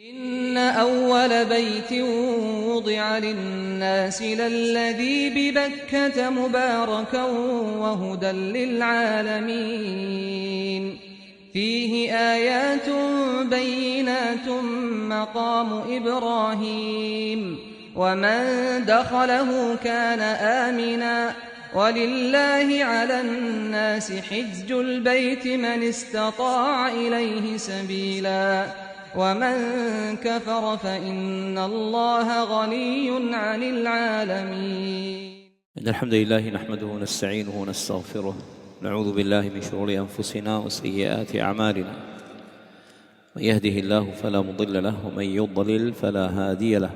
إن أول بيت وضع للناس للذي ببكة مباركا وهدى للعالمين فيه آيات بينات مقام إبراهيم ومن دخله كان آمنا ولله على الناس حج البيت من استطاع إليه سبيلا ومن كفر فإن الله غني عن العالمين. إن الحمد لله نحمده ونستعينه ونستغفره، نعوذ بالله من شرور أنفسنا وسيئات أعمالنا، من يهده الله فلا مضل له ومن يضلل فلا هادي له،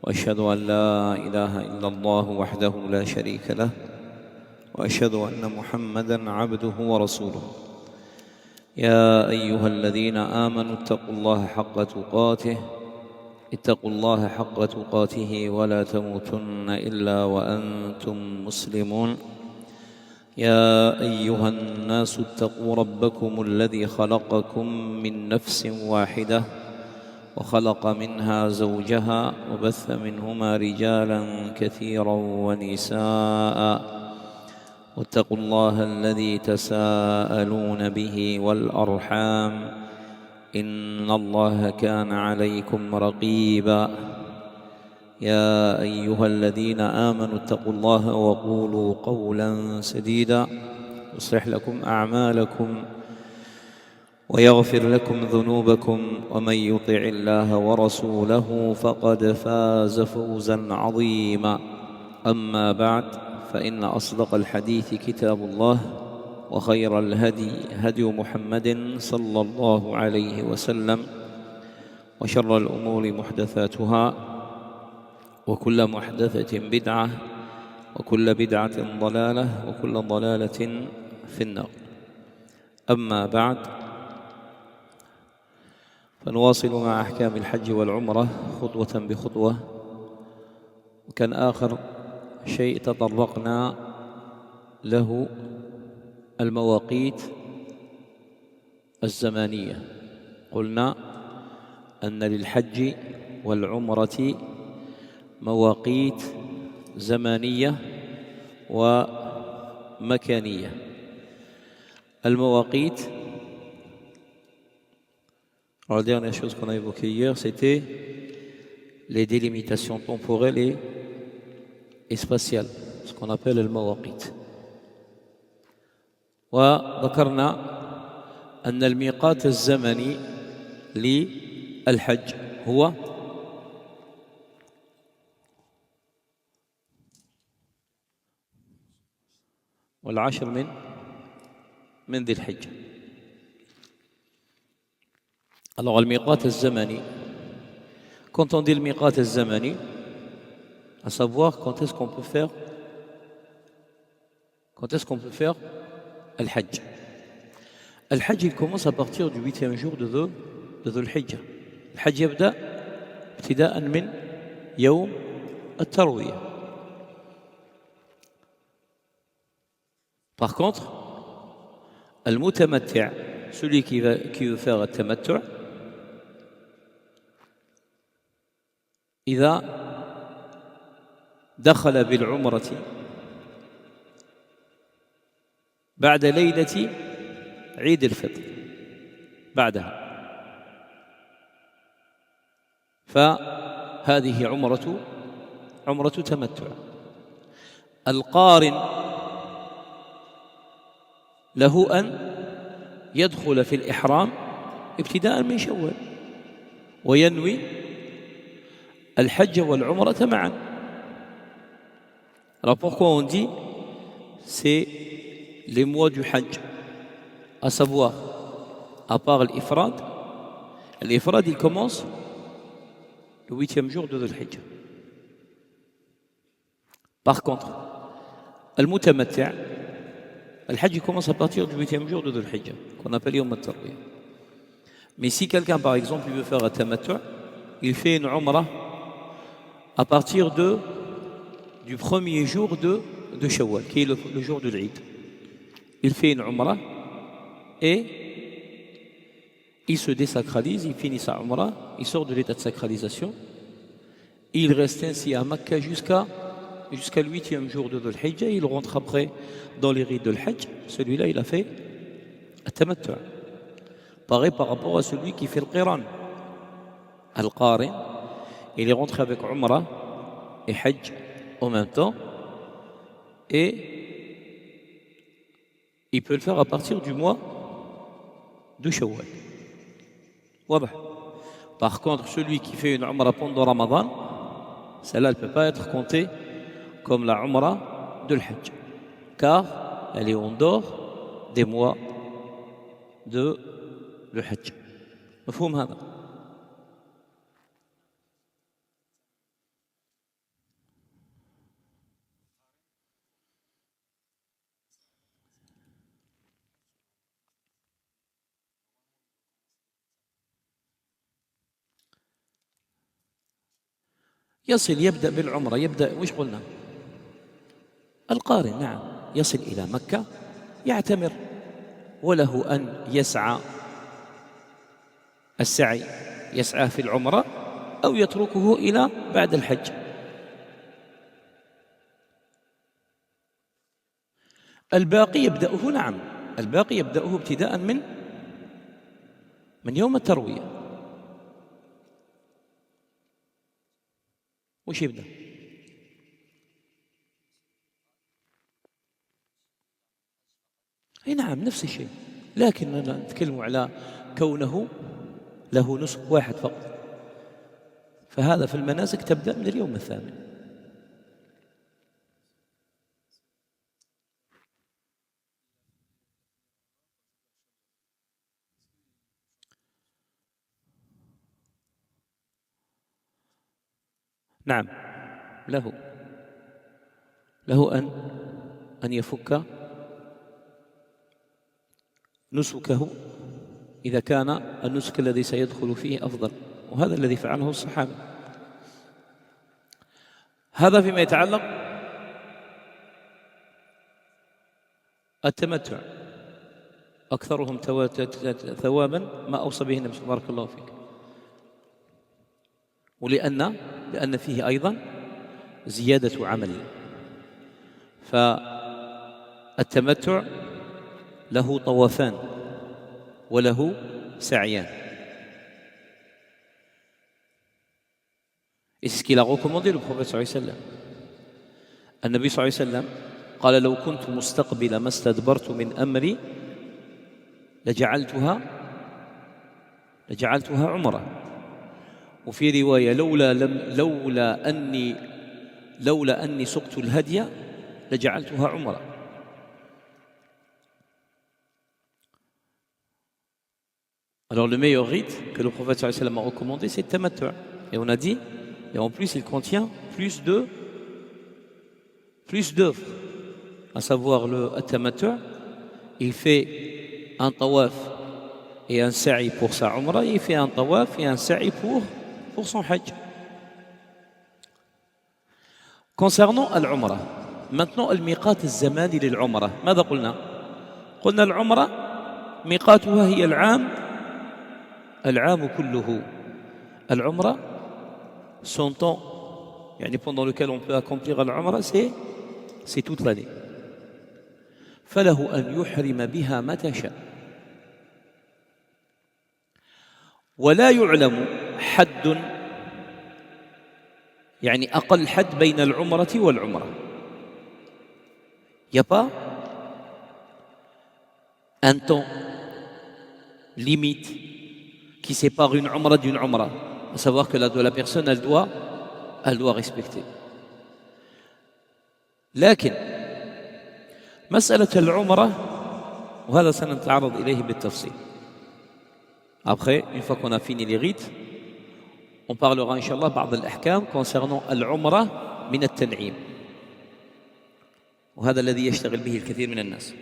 وأشهد أن لا إله إلا الله وحده لا شريك له، وأشهد أن محمدًا عبده ورسوله. يا أيها الذين آمنوا اتقوا الله حق تقاته اتقوا الله حق تقاته ولا تموتن إلا وأنتم مسلمون. يا أيها الناس اتقوا ربكم الذي خلقكم من نفس واحدة وخلق منها زوجها وبث منهما رجالا كثيرا ونساء، واتقوا الله الذي تساءلون به والأرحام إن الله كان عليكم رقيبا. يا أيها الذين آمنوا اتقوا الله وقولوا قولا سديدا يصلح لكم أعمالكم ويغفر لكم ذنوبكم، ومن يطع الله ورسوله فقد فاز فوزا عظيما. أما بعد، فإن أصدق الحديث كتاب الله، وخير الهدي هدي محمد صلى الله عليه وسلم، وشر الأمور محدثاتها، وكل محدثة بدعة، وكل بدعة ضلالة، وكل ضلالة في النار. أما بعد، فنواصل مع أحكام الحج والعمرة خطوة بخطوة. وكان آخر شيء تطرقنا له المواقيت الزمانية. قلنا أن للحج والعمرة مواقيت زمانية ومكانية. المواقيت، la dernière chose qu'on a évoquée hier, c'était les délimitations temporelles et spatiales, ce qu'on appelle المواقيت. وذكرنا أن الميقات الزمني للحج هو والعشر من ذي الحجة. Alors الميقات الزمني, quand on dit le miqat الزمني, à savoir quand est-ce qu'on peut faire الحج. الحج il commence à partir du 8e jour de ذو الحجة. الحج يبدأ ابتداء من يوم التروية. Par contre, المتمتع, celui qui veut faire التمتع, إذا دخل بالعمرة بعد ليلة عيد الفطر بعدها، فهذه عمرة تمتع. القارن له أن يدخل في الإحرام ابتداء من شوال وينوي الحج والعمرة معا. Alors pourquoi on dit c'est les mois du Hajj, à savoir, à part l'Ifrad, l'Ifrad il commence le 8e jour de Dhul Hijjah. Par contre, Al-Mutamatti', le Hajj commence à partir du 8e jour de Dhul Hijjah, qu'on appelle Yawm al-Tarwiyah. Mais si quelqu'un, par exemple, il veut faire un tamattu', il fait une umrah à partir du premier jour de Shawwal, qui est le jour de l'Eid. Il fait une umrah et il se désacralise, il finit sa Umrah, il sort de l'état de sacralisation, il reste ainsi à Mecca jusqu'à le 8e jour de Dhul Hijjah, il rentre après dans les rites de l'Hajj. Celui-là, il a fait At-Tamattu'. Pareil par rapport à celui qui fait le Qiran. Al-Qarin, il est rentré avec Umrah et Hajj en même temps, et il peut le faire à partir du mois de Shawwal. Wadah. Par contre, celui qui fait une Umrah pendant Ramadan, celle-là, elle ne peut pas être comptée comme la Umrah de l'Hajj, car elle est en dehors des mois de l'Hajj. مفهوم هذا؟ يبدأ بالعمرة، يبدأ وش قلنا؟ القارن، نعم، يصل إلى مكة يعتمر، وله أن يسعى السعي، يسعى في العمرة أو يتركه إلى بعد الحج. الباقي يبدأه، نعم، الباقي يبدأه ابتداء من يوم التروية. وش يبدأ؟ اي نعم، نفس الشيء، لكننا نتكلم على كونه له نسك واحد فقط، فهذا في المناسك تبدأ من اليوم الثامن. نعم، له أن يفك نسكه إذا كان النسك الذي سيدخل فيه أفضل، وهذا الذي فعله الصحابة. هذا فيما يتعلق التمتع، أكثرهم ثوابا ما أوصى به النبي، بارك الله فيك، لأن فيه أيضا زيادة عمل. فالتمتع له طوافان وله سعيان. Et c'est ce qu'il a recommandé le prophète صلى الله عليه وسلم. النبي صلى الله عليه وسلم قال: لو كنت مستقبل ما استدبرت من أمري لجعلتها عمرة. وفي رواية: لولا أني سقت الهدي لجعلتها عمرة. Alors le meilleur rite que le prophète sallallahu alayhi wa sallam a recommandé, c'est le tamattu'. Et on a dit, et en plus il contient plus d'œuvres, à savoir le tamattu', il fait un tawaf et un sa'i pour sa umrah, il fait un tawaf et un sa'i pour son hajj. Concernant l'umrah, maintenant الميقات الزماني للعمرة ماذا قلنا؟ قلنا العمرة ميقاتها هي العام كله. العمرة son temps يعني pendant lequel on peut accomplir العمرة c'est toute l'année. فله أن يحرم بها متى شاء، ولا يعلم حد يعني أقل حد بين العمرة والعمرة. Il n'y a pas un temps limite qui sépare une umrah d'une umrah, à savoir que la personne elle doit respecter. لكن مسألة العمرة، وهذا سنتعرض إليه بالتفصيل. Après, une fois qu'on a fini les rites, on parlera Inch'Allah بعض الأحكام concernant العمرة من التنعيم، وهذا الذي يشتغل به الكثير من الناس.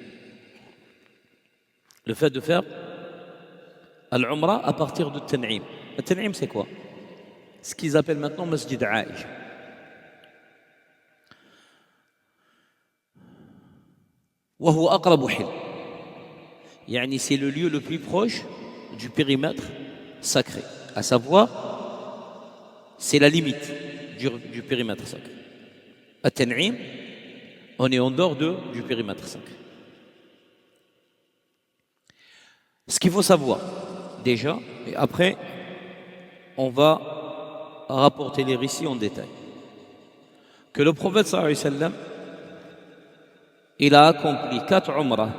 Le fait de faire العمرة à partir de Tan'im. Le Tan'im, c'est quoi? Ce qu'ils appellent maintenant Masjid Aïcha. وهو أقرب حل، يعني c'est le lieu le plus proche du périmètre sacré. À savoir, c'est la limite du périmètre sacré. At-Tan'im, on est en dehors du périmètre sacré. Ce qu'il faut savoir, déjà, et après, on va rapporter les récits en détail. Que le prophète sallallahu alayhi wa sallam, il a accompli 4 umrah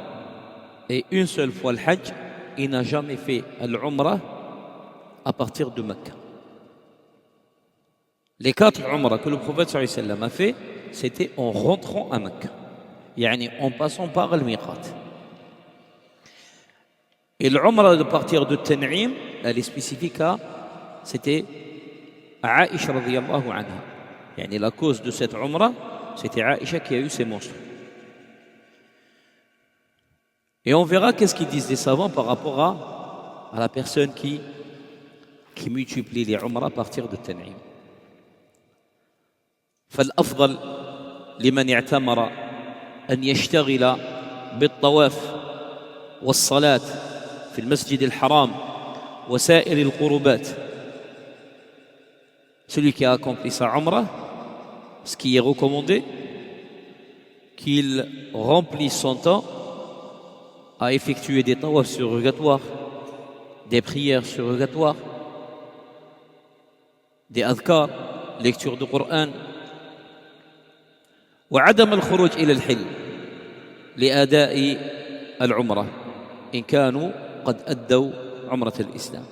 et une seule fois le hajj, il n'a jamais fait l'umrah à partir de Mecca. Les 4 umrah que le prophète sallallahu alayhi wa sallam a fait, c'était en rentrant à Mecca, yani en passant par le miqat. Et l'umrah de partir de Tan'im, elle est spécifique à, c'était Aïcha radiyallahu anha. Yani la cause de cette umrah, c'était Aïcha qui a eu ces monstres. Et on verra qu'est-ce qu'ils disent les savants par rapport à la personne qui multiplie les umrah à partir de Tan'im. فالأفضل لمن اعتمر أن يشتغل بالطواف والصلاة في المسجد الحرام وسائر القربات. Celui qui a accompli sa umrah, ce qui est recommandé, qu'il remplisse son temps à effectuer des tawafs surrogatoires, des prières surrogatoires, des adhkar, lecture du Coran, وعدم الخروج إلى الحل لأداء العمرة إن كانوا قد أدوا عمرة الإسلام.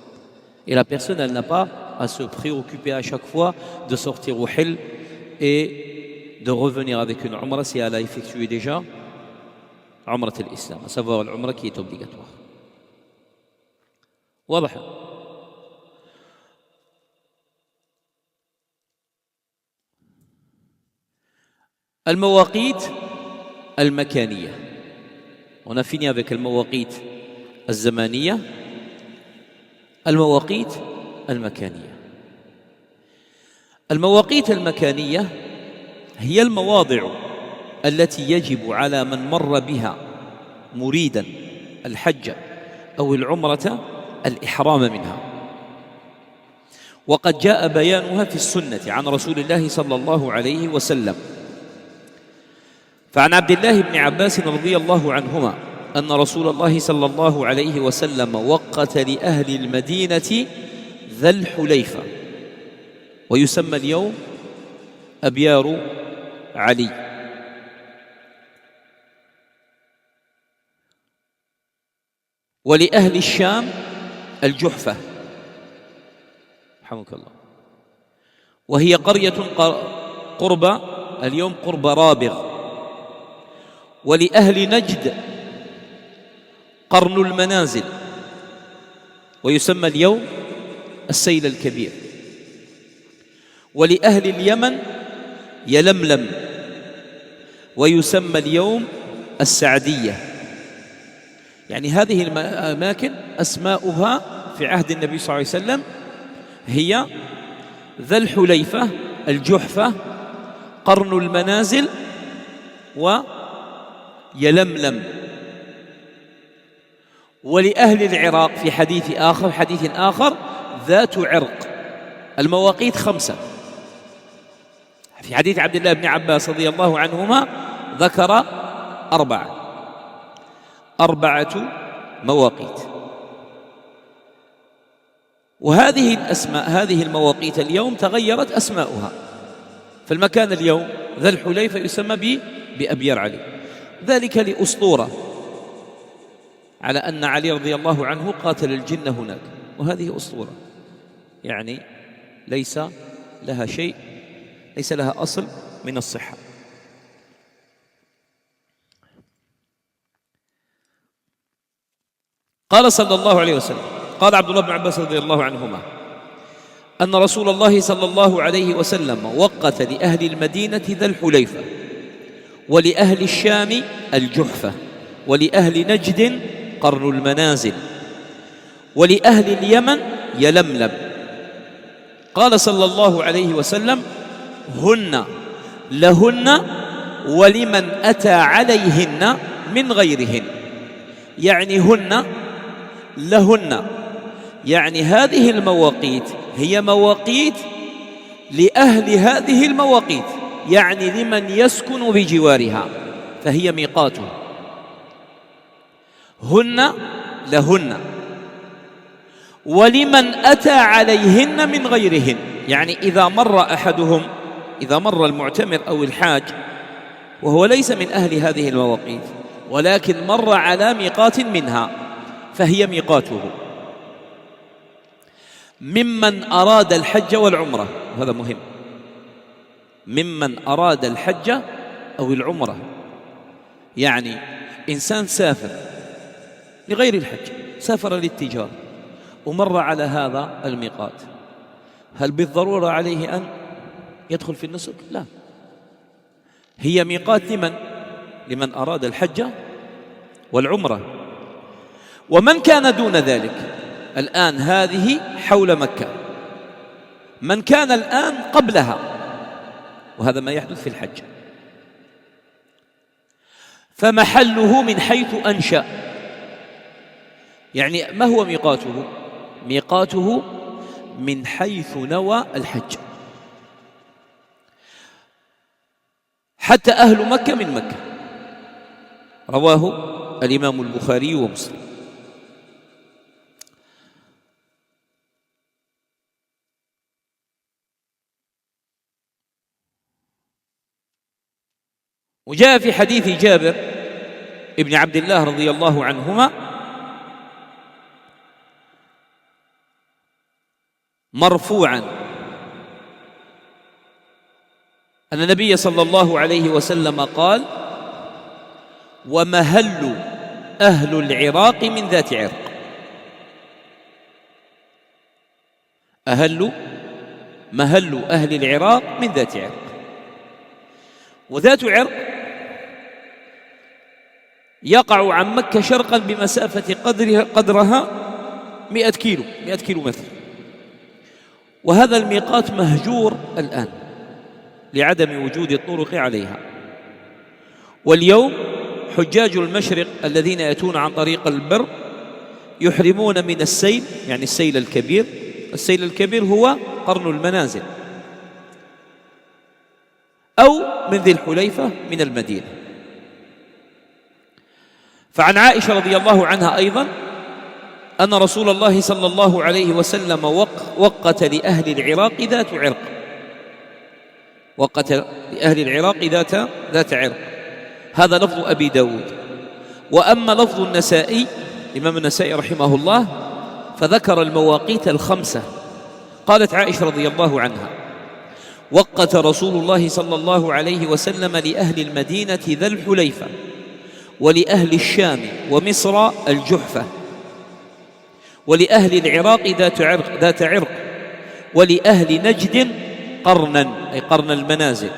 Et la personne, elle n'a pas à se préoccuper à chaque fois de sortir au hil et de revenir avec une umrah si elle a effectué déjà umrah al-Islam, à savoir l'umrah qui est obligatoire. واضح؟ المواقيت المكانية. On a fini avec المواقيت الزمانية. المواقيت المكانية. المواقيت المكانية هي المواضع التي يجب على من مر بها مريدا الحج أو العمرة الإحرام منها. وقد جاء بيانها في السنة عن رسول الله صلى الله عليه وسلم. فعن عبد الله بن عباس رضي الله عنهما أن رسول الله صلى الله عليه وسلم وقت لأهل المدينة ذا الحليفة، ويسمى اليوم أبيار علي. ولأهل الشام الجحفة، رحمك الله، وهي قرية قرب اليوم قرب رابغ. ولأهل نجد قرن المنازل، ويسمى اليوم السيل الكبير. ولأهل اليمن يلملم، ويسمى اليوم السعدية. يعني هذه الأماكن أسماؤها في عهد النبي صلى الله عليه وسلم هي ذا الحليفة، الجحفة، قرن المنازل، ويلملم. ولأهل العراق في حديث آخر ذات عرق. المواقيت 5. في حديث عبد الله بن عباس رضي الله عنهما ذكر 4 مواقيت. وهذه الأسماء، هذه المواقيت اليوم تغيرت أسماؤها. فالمكان اليوم ذا الحليفة يسمى بأبيار علي، ذلك لأسطورة على أن علي رضي الله عنه قاتل الجن هناك، وهذه أسطورة يعني ليس لها شيء، ليس لها أصل من الصحة. قال صلى الله عليه وسلم، قال عبد الله بن عباس رضي الله عنهما أن رسول الله صلى الله عليه وسلم وقت لأهل المدينة ذا الحليفة، ولأهل الشام الجحفة، ولأهل نجد قرن المنازل، ولأهل اليمن يلملم. قال صلى الله عليه وسلم: هن لهن ولمن أتى عليهن من غيرهن. يعني هن لهن يعني هذه المواقيت هي مواقيت لأهل هذه المواقيت، يعني لمن يسكن بجوارها، فهي ميقاته. هن لهن، ولمن أتى عليهن من غيرهن، يعني إذا مر المعتمر أو الحاج وهو ليس من أهل هذه المواقيت ولكن مر على ميقات منها فهي ميقاته. ممن أراد الحج والعمرة، وهذا مهم، ممن أراد الحج أو العمرة، يعني إنسان سافر لغير الحج، سافر للتجارة ومر على هذا الميقات، هل بالضرورة عليه أن يدخل في النسك؟ لا، هي ميقات لمن أراد الحج والعمرة. ومن كان دون ذلك، الآن هذه حول مكة، من كان الآن قبلها، وهذا ما يحدث في الحج، فمحله من حيث أنشأ. يعني ما هو ميقاته؟ ميقاته من حيث نوى الحج، حتى أهل مكة من مكة. رواه الإمام البخاري ومسلم. وجاء في حديث جابر ابن عبد الله رضي الله عنهما مرفوعا أن النبي صلى الله عليه وسلم قال: ومهل أهل العراق من ذات عرق. مهل أهل العراق من ذات عرق. وذات عرق يقع عن مكة شرقا بمسافة قدرها 100 كيلو متر. وهذا الميقات مهجور الآن لعدم وجود الطرق عليها. واليوم حجاج المشرق الذين يأتون عن طريق البر يحرمون من السيل، يعني السيل الكبير. السيل الكبير هو قرن المنازل، أو من ذي الحليفة من المدينة. فعن عائشة رضي الله عنها أيضا أن رسول الله صلى الله عليه وسلم وقت لأهل العراق ذات عرق، وقت لأهل العراق ذات عرق. هذا لفظ أبي داود. وأما لفظ النسائي، الإمام النسائي رحمه الله، فذكر المواقيت الخمسة. قالت عائشة رضي الله عنها: وقت رسول الله صلى الله عليه وسلم لأهل المدينة ذا الحليفة، ولأهل الشام ومصر الجحفة، ولأهل العراق ذات عرق، ولأهل نجد قرنا، أي قرن المنازل،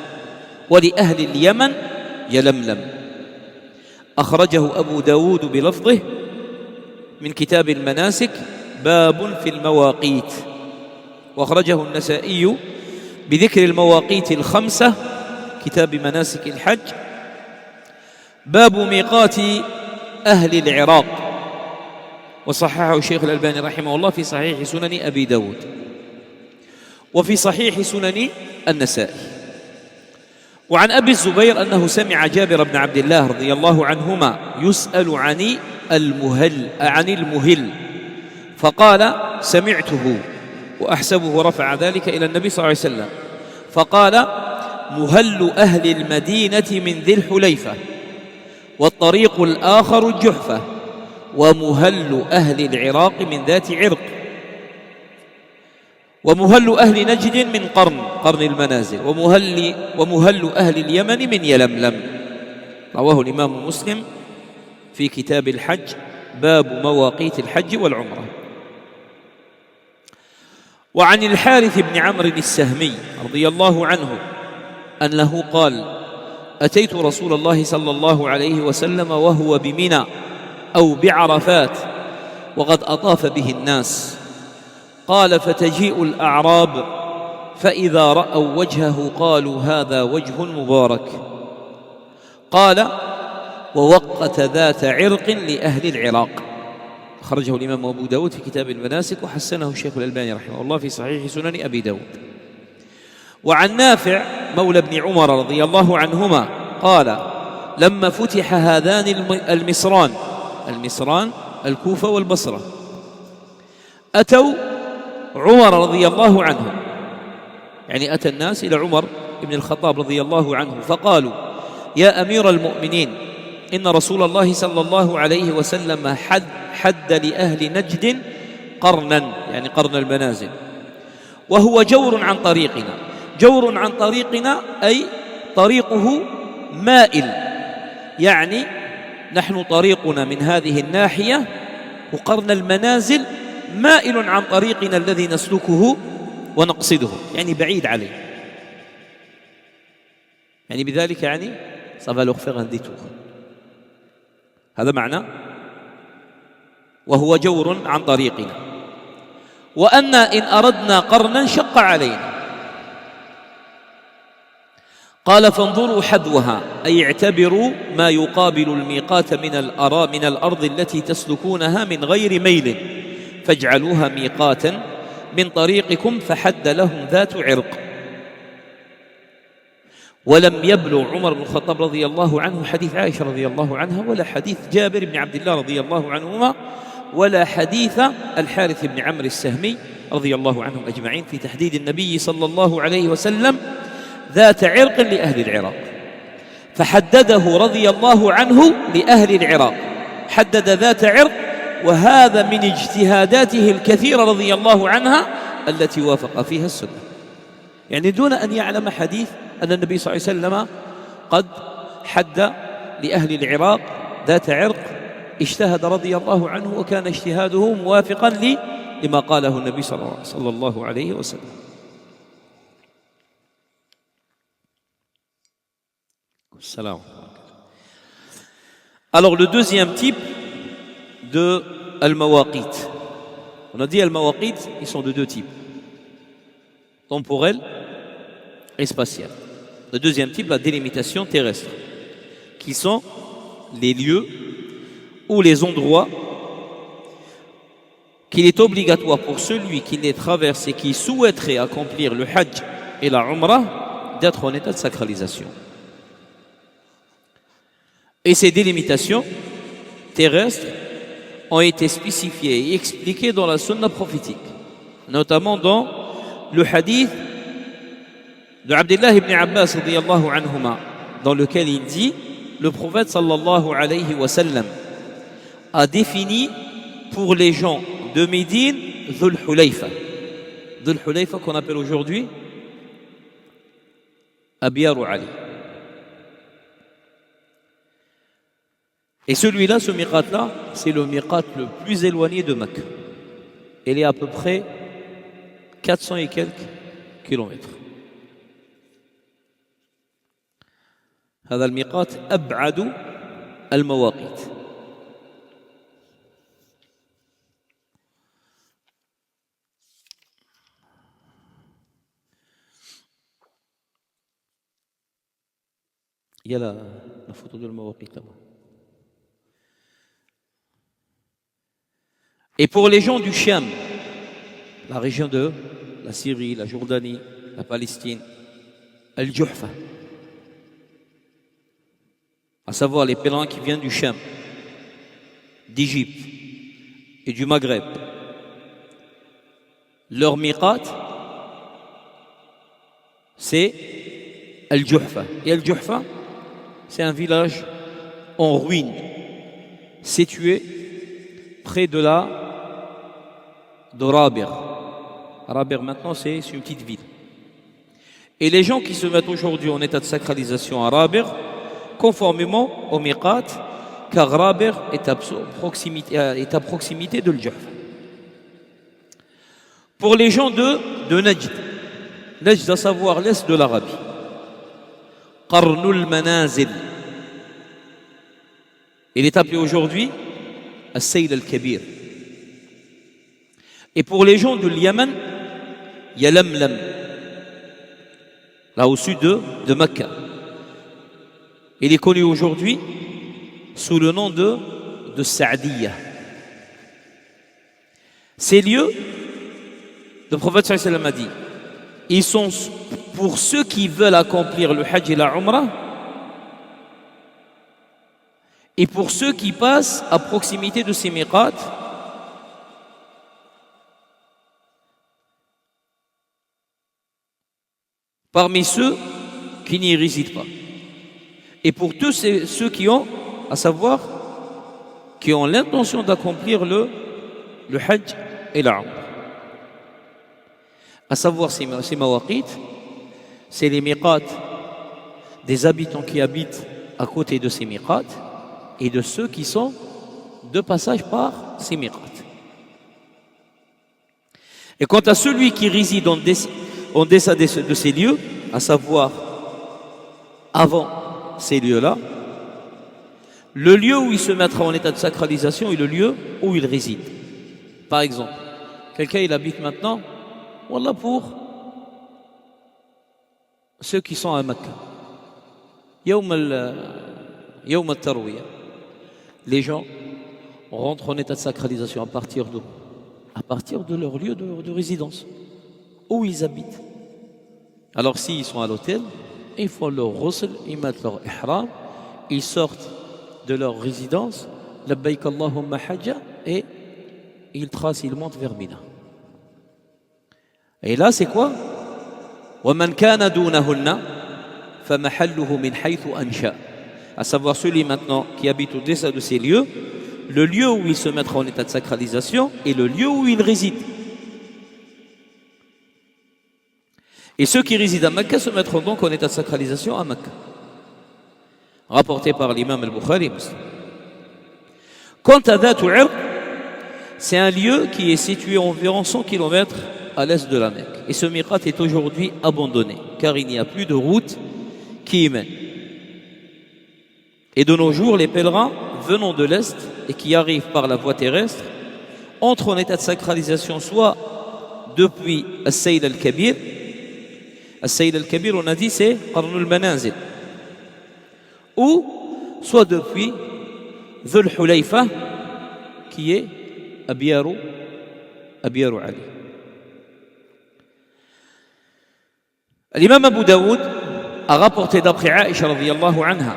ولأهل اليمن يلملم. أخرجه أبو داود بلفظه من كتاب المناسك باب في المواقيت. وأخرجه النسائي بذكر المواقيت الخمسة كتاب مناسك الحج باب ميقات أهل العراق. وصححه الشيخ الألباني رحمه الله في صحيح سنن أبي داود وفي صحيح سنن النسائي. وعن أبي الزبير أنه سمع جابر بن عبد الله رضي الله عنهما يسأل عن المهل فقال: سمعته، وأحسبه رفع ذلك إلى النبي صلى الله عليه وسلم، فقال: مهل أهل المدينة من ذي الحليفة، والطريق الآخر الجحفة، ومهل أهل العراق من ذات عرق، ومهل أهل نجد من قرن المنازل، ومهل أهل اليمن من يلملم. رواه الإمام مسلم في كتاب الحج باب مواقيت الحج والعمرة. وعن الحارث بن عمرو السهمي رضي الله عنه أنه قال: أتيت رسول الله صلى الله عليه وسلم وهو بمنى أو بعرفات وقد أطاف به الناس. قال: فتجيء الأعراب فإذا رأوا وجهه قالوا: هذا وجه مبارك. قال: ووقت ذات عرق لأهل العراق. خرجه الإمام أبو داود في كتاب المناسك وحسنه الشيخ الألباني رحمه الله في صحيح سنن أبي داود. وعن نافع مولى ابن عمر رضي الله عنهما قال لما فتح هذان المصران الكوفة والبصرة أتوا عمر رضي الله عنه، يعني أتى الناس إلى عمر بن الخطاب رضي الله عنه فقالوا يا أمير المؤمنين إن رسول الله صلى الله عليه وسلم حد لأهل نجد قرنا، يعني قرن المنازل، وهو جور عن طريقنا. جور عن طريقنا أي طريقه مائل، يعني نحن طريقنا من هذه الناحية وقرن المنازل مائل عن طريقنا الذي نسلكه ونقصده، يعني بعيد عليه، يعني بذلك يعني ça va leur faire un détour. هذا معنى وهو جور عن طريقنا. وأن إن أردنا قرنا شق علينا. قال فانظروا حذوها أي اعتبروا ما يقابل الميقات من الأرض التي تسلكونها من غير ميل فاجعلوها ميقاتا من طريقكم. فحد لهم ذات عرق. ولم يبلغ عمر بن الخطاب رضي الله عنه حديث عائشة رضي الله عنها ولا حديث جابر بن عبد الله رضي الله عنهما ولا حديث الحارث بن عمرو السهمي رضي الله عنهم أجمعين في تحديد النبي صلى الله عليه وسلم ذات عرق لأهل العراق، فحدده رضي الله عنه لأهل العراق، حدد ذات عرق، وهذا من اجتهاداته الكثيرة رضي الله عنها التي وافق فيها السنة، يعني دون أن يعلم حديث أن النبي صلى الله عليه وسلم قد حد لأهل العراق ذات عرق. اجتهد رضي الله عنه وكان اجتهاده موافقا لما قاله النبي صلى الله عليه وسلم. Salam. Alors le deuxième type de al-mawaqit. On a dit al-mawaqit, ils sont de deux types, temporel et spatial. Le deuxième type, la délimitation terrestre, qui sont les lieux ou les endroits qu'il est obligatoire pour celui qui les traverse et qui souhaiterait accomplir le hajj et la umrah d'être en état de sacralisation. Et ces délimitations terrestres ont été spécifiées et expliquées dans la sunna prophétique, notamment dans le hadith de Abdullah ibn Abbas radiyallahu anhuma, dans lequel il dit le prophète sallallahu alayhi wa sallam a défini pour les gens de Médine Dhul Hulayfa. Dhul Hulayfa qu'on appelle aujourd'hui Abiyaru Ali. Et celui-là, ce miqat-là, c'est le miqat le plus éloigné de Mecque. Il est à peu près 400 et quelques kilomètres. هذا الميقات أبعد المواقيت. Il y a la photo de المواقيت là-bas. Et pour les gens du Cham, la région de la Syrie, la Jordanie, la Palestine, Al-Juhfa, à savoir les pèlerins qui viennent du Cham, d'Égypte et du Maghreb, leur miqat, c'est Al-Juhfa. Et Al-Juhfa, c'est un village en ruine, situé près de Rabir. Rabir maintenant c'est une petite ville. Et les gens qui se mettent aujourd'hui en état de sacralisation à Rabir, conformément au miqat, car Rabir est à proximité de Al-Juhfa. Pour les gens de Najd, Najd à savoir l'est de l'Arabie, Qarnul Manazil, il est appelé aujourd'hui As-Sayl al-Kabir. Et pour les gens de Yémen, il y a Lamlam, là au sud de Mecca. Il est connu aujourd'hui sous le nom de Saadiyya. Ces lieux, le prophète sallallahu alayhi wa sallam a dit, ils sont pour ceux qui veulent accomplir le hajj et la umrah et pour ceux qui passent à proximité de ces miqats parmi ceux qui n'y résident pas. Et pour tous ceux qui ont, à savoir, qui ont l'intention d'accomplir le hajj et la umrah. À savoir ces mawaqit, c'est les miqats des habitants qui habitent à côté de ces miqats et de ceux qui sont de passage par ces miqats. Et quant à celui qui réside en deçà de ces lieux, à savoir avant ces lieux-là, le lieu où il se mettra en état de sacralisation est le lieu où il réside. Par exemple, quelqu'un il habite maintenant, voilà pour ceux qui sont à Mecca. Yawm al-Tarwiyah. Les gens rentrent en état de sacralisation à partir de leur lieu de résidence, où ils habitent. Alors s'ils sont à l'hôtel, ils font leur ghusl, ils mettent leur ihram, ils sortent de leur résidence, labbaik Allahumma hajja, et ils tracent, ils montent vers Mina. Et là c'est quoi? وَمَنْ كَانَ دُونَهُنَّ فَمَحَلُّهُ مِنْ حَيْثُ أَنْشَأَ. À savoir celui maintenant qui habite au-delà de ces lieux, le lieu où il se mettra en état de sacralisation est le lieu où il réside. Et ceux qui résident à Mecca se mettront donc en état de sacralisation à Mecca. Rapporté par l'imam al-Bukhari. Quant à Dhatu Irq, c'est un lieu qui est situé environ 100 km à l'est de la Mecque. Et ce miqat est aujourd'hui abandonné, car il n'y a plus de route qui y mène. Et de nos jours, les pèlerins venant de l'est et qui arrivent par la voie terrestre entrent en état de sacralisation soit depuis As-Sayyid al-Kabir. As-Sayyid al-Kabir, on a dit, c'est Qarnul Manazil. Ou soit depuis Dhul Hulayfa, qui est Abiyaru Ali. L'imam Abu Daoud a rapporté d'après Aïcha radiyallahu anha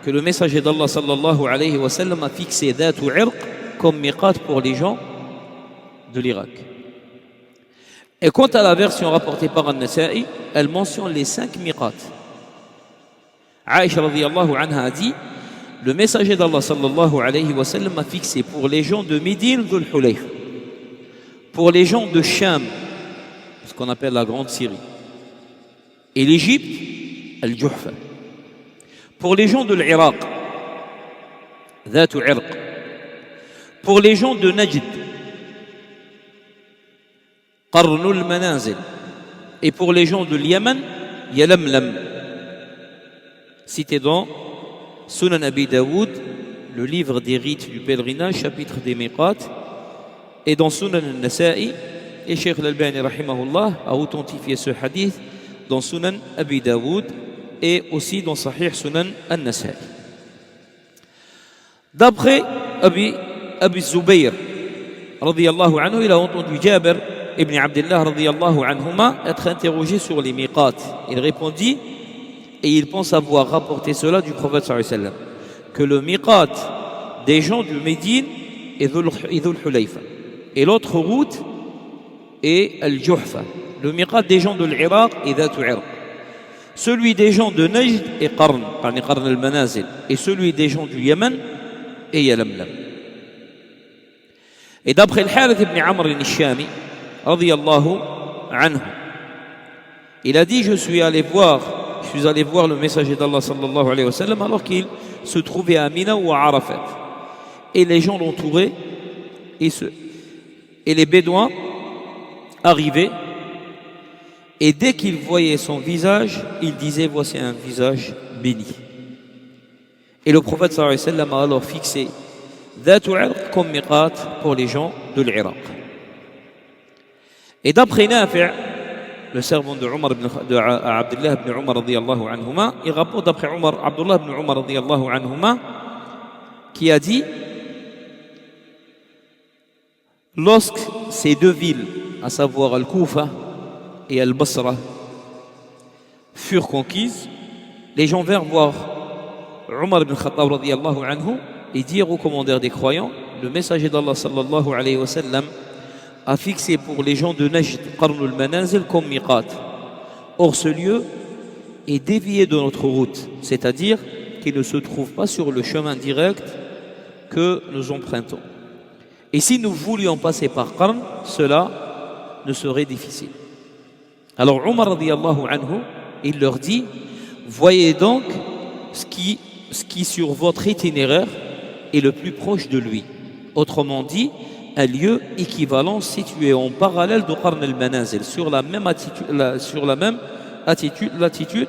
que le messager d'Allah sallallahu alayhi wa sallam a fixé Dhatu Irq comme miqat pour les gens de l'Irak. Et quant à la version rapportée par An-Nasa'i, elle mentionne les 5 miqats. Aïcha radiyallahu anha a dit, le messager d'Allah sallallahu alayhi wa sallam a fixé pour les gens de Médine Dhul Hulayfa, pour les gens de Sham, ce qu'on appelle la Grande Syrie, et l'Égypte, Al-Juhfa. Pour les gens de l'Irak, Dhatu Irq. Pour les gens de Najd, Qarnul Manazil. Et pour les gens de l'Yaman, Yalamlam. Cité dans Sunan Abi Daoud, le livre des rites du pèlerinage, chapitre des miqat, et dans Sunan al-Nasa'i, et Cheikh al-Albani rahimahullah a authentifié ce hadith dans Sunan Abi Daoud et aussi dans Sahih Sunan al-Nasa'i. D'après Abi Zubayr radiyallahu anhu, il a entendu Jabir ibn Abdullah radiyallahu anhuma être interrogé sur les miqat. Il répondit, et il pense avoir rapporté cela du prophète sallallahu alayhi wa sallam, que le miqat des gens du Médine est Dhul Hulayfa et l'autre route est Al-Juhfa. Le miqat des gens de l'Irak est Dhatu Irq. Celui des gens de Najd est Qarn al-Manazil, et celui des gens du Yémen est Yalamlam. Et d'après le Harith ibn Amr al-Shami radiyallahu anhu, il a dit, je suis allé voir le messager d'Allah sallallahu alayhi wa sallam alors qu'il se trouvait à Mina ou à Arafat, et les gens l'entouraient et les bédouins arrivaient, et dès qu'ils voyaient son visage, ils disaient, voici un visage béni. Et le prophète sallallahu alayhi wa sallam a alors fixé Dhatu Irq comme miqat pour les gens de l'Irak. Et d'après Nafi', le servant de Abdullah ibn Umar radiyallahu anhuma, il rapporte d'après Abdullah ibn Umar radiyallahu anhuma, qui a dit, lorsque ces deux villes, à savoir Al-Koufa et Al-Basra, furent conquises, les gens vinrent voir Omar ibn Khattab radiyallahu anhu et dirent au commandeur des croyants, le messager d'Allah sallallahu alayhi wa sallam a fixé pour les gens de Najd Qarnul Manazil comme miqat. Or ce lieu est dévié de notre route, c'est-à-dire qu'il ne se trouve pas sur le chemin direct que nous empruntons. Et si nous voulions passer par Qarn, cela ne serait difficile. Alors Omar radiyallahu anhu, il leur dit, voyez donc ce qui sur votre itinéraire est le plus proche de lui. Autrement dit, un lieu équivalent situé en parallèle de Qarn al-Manazil, sur la même latitude,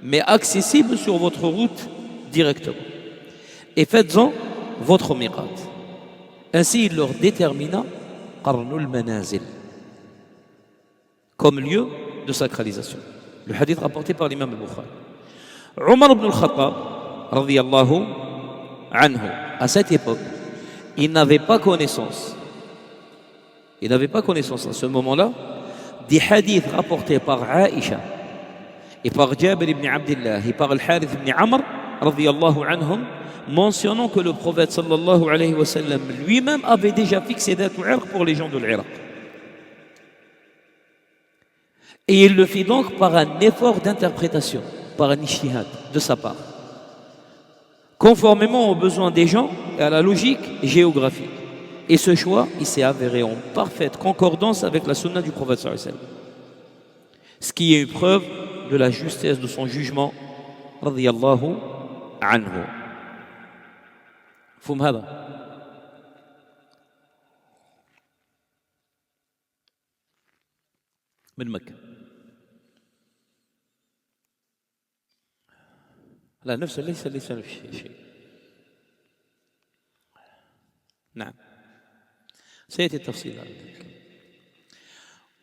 mais accessible sur votre route directement. Et faites-en votre miqat. Ainsi, il leur détermina Qarn al-Manazil comme lieu de sacralisation. Le hadith rapporté par l'imam al-Bukhari. Omar ibn al-Khattab, radiyallahu anhu, à cette époque, il n'avait pas connaissance à ce moment-là des hadiths rapportés par Aïcha et par Jabir ibn Abdullah et par Al-Harith ibn Amr radiyallahu anhum, mentionnant que le prophète sallallahu alayhi wa sallam lui-même avait déjà fixé Dhat al-Irq pour les gens de l'Irak. Et il le fit donc par un effort d'interprétation, par un ijtihad de sa part, conformément aux besoins des gens et à la logique géographique. Et ce choix, il s'est avéré en parfaite concordance avec la sunna du prophète sallallahu alayhi wa sallam. Ce qui est une preuve de la justesse de son jugement, radiyallahu anhu. فهم هذا؟ من مكة. لا نفس ليس شيء. نعم. سيأتي التفصيل على ذلك.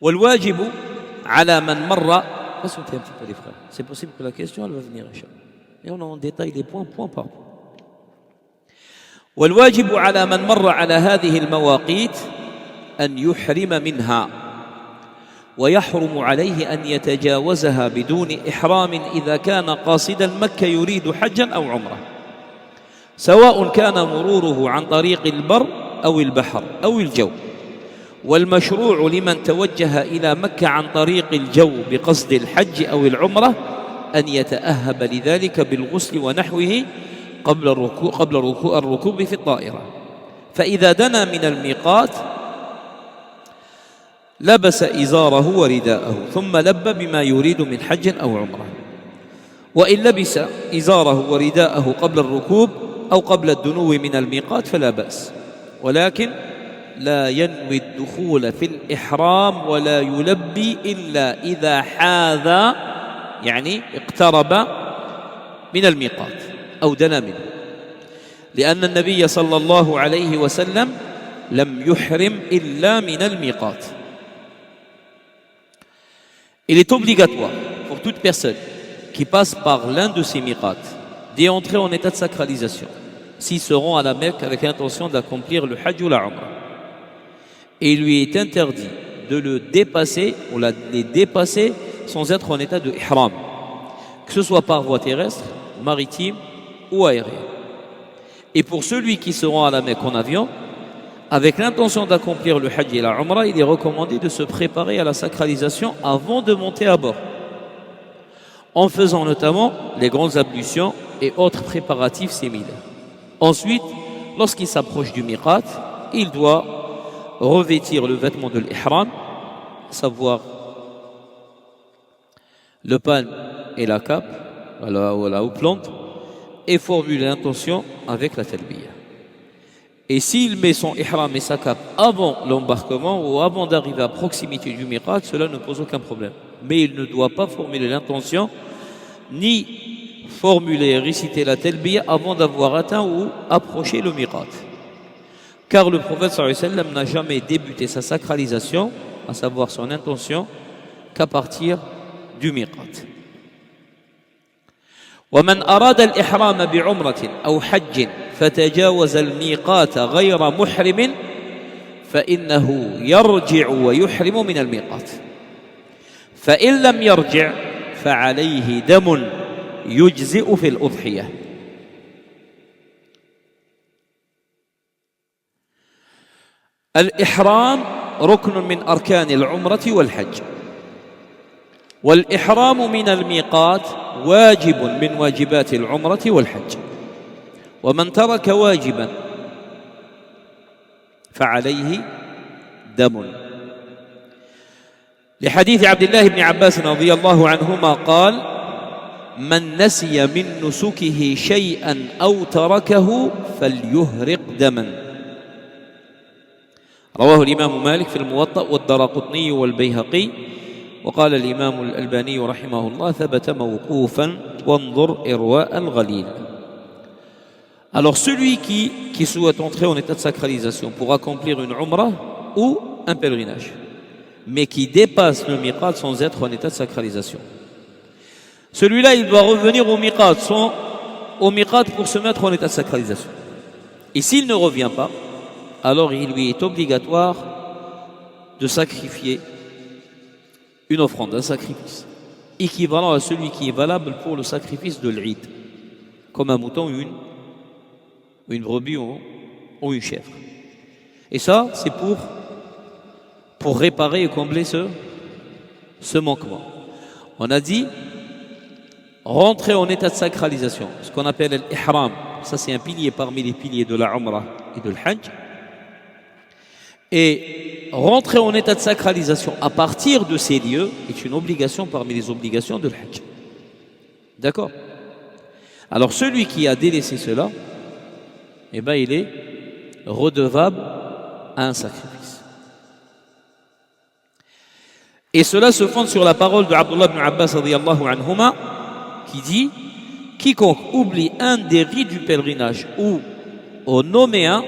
والواجب على من مر. C'est possible que la question elle va venir. Et on en détaille les points par point. والواجب على من مر على هذه المواقيت أن يحرم منها ويحرم عليه أن يتجاوزها بدون إحرام إذا كان قاصدا مكة يريد حجا أو عمرة، سواء كان مروره عن طريق البر أو البحر أو الجو. والمشروع لمن توجه إلى مكة عن طريق الجو بقصد الحج أو العمرة أن يتأهب لذلك بالغسل ونحوه قبل الركوب في الطائرة. فإذا دنا من الميقات لبس إزاره ورداءه ثم لبى بما يريد من حج أو عمرة. وإن لبس إزاره ورداءه قبل الركوب أو قبل الدنو من الميقات فلا بأس، ولكن لا ينوي الدخول في الإحرام ولا يلبي إلا إذا حاذ، يعني اقترب من الميقات أو دنا منه، لأن النبي صلى الله عليه وسلم لم يحرم إلا من الميقات. Il est obligatoire pour toute personne qui passe par l'un de ces miqats d'y entrer en état de sacralisation s'ils seront à la Mecque avec l'intention d'accomplir le Hajj ou la Umrah. Et il lui est interdit de le dépasser ou les dépasser sans être en état de ihram, que ce soit par voie terrestre, maritime ou aérienne. Et pour celui qui se rend à la Mecque en avion, avec l'intention d'accomplir le Hajj et la Umrah, il est recommandé de se préparer à la sacralisation avant de monter à bord, en faisant notamment les grandes ablutions et autres préparatifs similaires. Ensuite, lorsqu'il s'approche du miqat, il doit revêtir le vêtement de l'ihram, à savoir le pan et la cape, la houppelande, et formuler l'intention avec la talbiya. Et s'il met son ihram et sa cape avant l'embarquement ou avant d'arriver à proximité du miqat, cela ne pose aucun problème. Mais il ne doit pas formuler l'intention ni formuler et réciter la talbiya avant d'avoir atteint ou approché le miqat. Car le prophète sallallahu alayhi wa sallam n'a jamais débuté sa sacralisation, à savoir son intention, qu'à partir du miqat. ومن أراد الإحرام بعمرة أو حج فتجاوز الميقات غير محرم فإنه يرجع ويحرم من الميقات فإن لم يرجع فعليه دم يجزئ في الأضحية. الإحرام ركن من أركان العمرة والحج، والإحرام من الميقات واجب من واجبات العمرة والحج، ومن ترك واجبا فعليه دم، لحديث عبد الله بن عباس رضي الله عنهما قال: من نسي من نسكه شيئا أو تركه فليهرق دما. رواه الإمام مالك في الموطأ والدارقطني والبيهقي، وقال الإمام الألباني رحمه الله: ثبت موقوفا وانظر إرواء الغليل. Alors celui qui souhaite entrer en état de sacralisation pour accomplir une umrah ou un pèlerinage, mais qui dépasse le miqat sans être en état de sacralisation, celui-là il doit revenir au miqat pour se mettre en état de sacralisation. Et s'il ne revient pas, alors il lui est obligatoire de sacrifier une offrande, un sacrifice, équivalent à celui qui est valable pour le sacrifice de l'Eid, comme un mouton, une brebis ou une chèvre. Et ça, c'est pour réparer et combler ce manquement. On a dit rentrer en état de sacralisation, ce qu'on appelle l'ihram. Ça, c'est un pilier parmi les piliers de la Umrah et de l'Hajj. Et rentrer en état de sacralisation à partir de ces lieux est une obligation parmi les obligations de l'Hajj. D'accord? Alors celui qui a délaissé cela, eh bien il est redevable à un sacrifice. Et cela se fonde sur la parole de Abdullah ibn Abbas radiyallahu anhuma qui dit: quiconque oublie un des rites du pèlerinage ou en nomme un,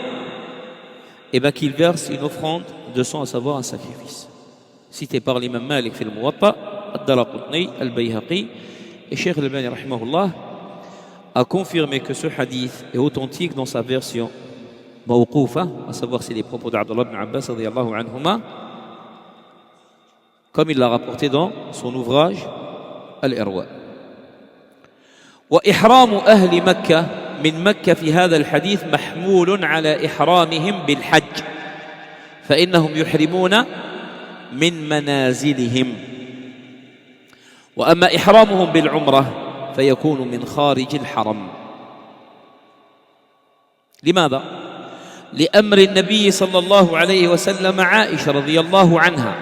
eh bien qu'il verse une offrande de sang, à savoir un sacrifice. Cité par l'imam Malik fi al-Muwatta, ad-Daraqutni, al-Bayhaqi, et Cheikh al-Albani rahimahullah a confirmé que ce hadith est authentique dans sa version mawqoufa, à savoir c'est les propos d'Abdullah ibn Abbas radiyallahu anhuma, comme il l'a rapporté dans son ouvrage Al-Irwa. Wa ihramu ahli Makkah من مكة في هذا الحديث محمول على إحرامهم بالحج، فإنهم يحرمون من منازلهم، وأما إحرامهم بالعمرة فيكون من خارج الحرم. لماذا؟ لأمر النبي صلى الله عليه وسلم عائشة رضي الله عنها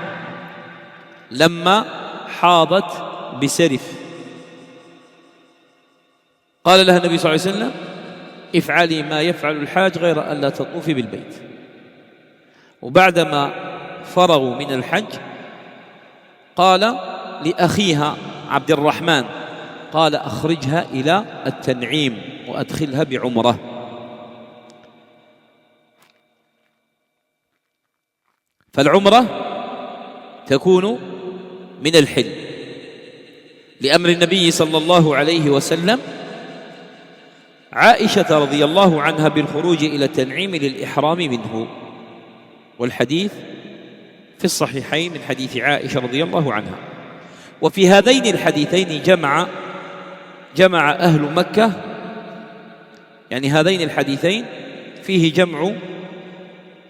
لما حاضت بسرف، قال لها النبي صلى الله عليه وسلم: افعلي ما يفعل الحاج غير أن لا تطوفي بالبيت. وبعدما فرغوا من الحج قال لأخيها عبد الرحمن، قال: أخرجها إلى التنعيم وأدخلها بعمرة. فالعمرة تكون من الحل لأمر النبي صلى الله عليه وسلم عائشة رضي الله عنها بالخروج إلى التنعيم للإحرام منه، والحديث في الصحيحين من حديث عائشة رضي الله عنها. وفي هذين الحديثين جمع أهل مكة، يعني هذين الحديثين فيه جمع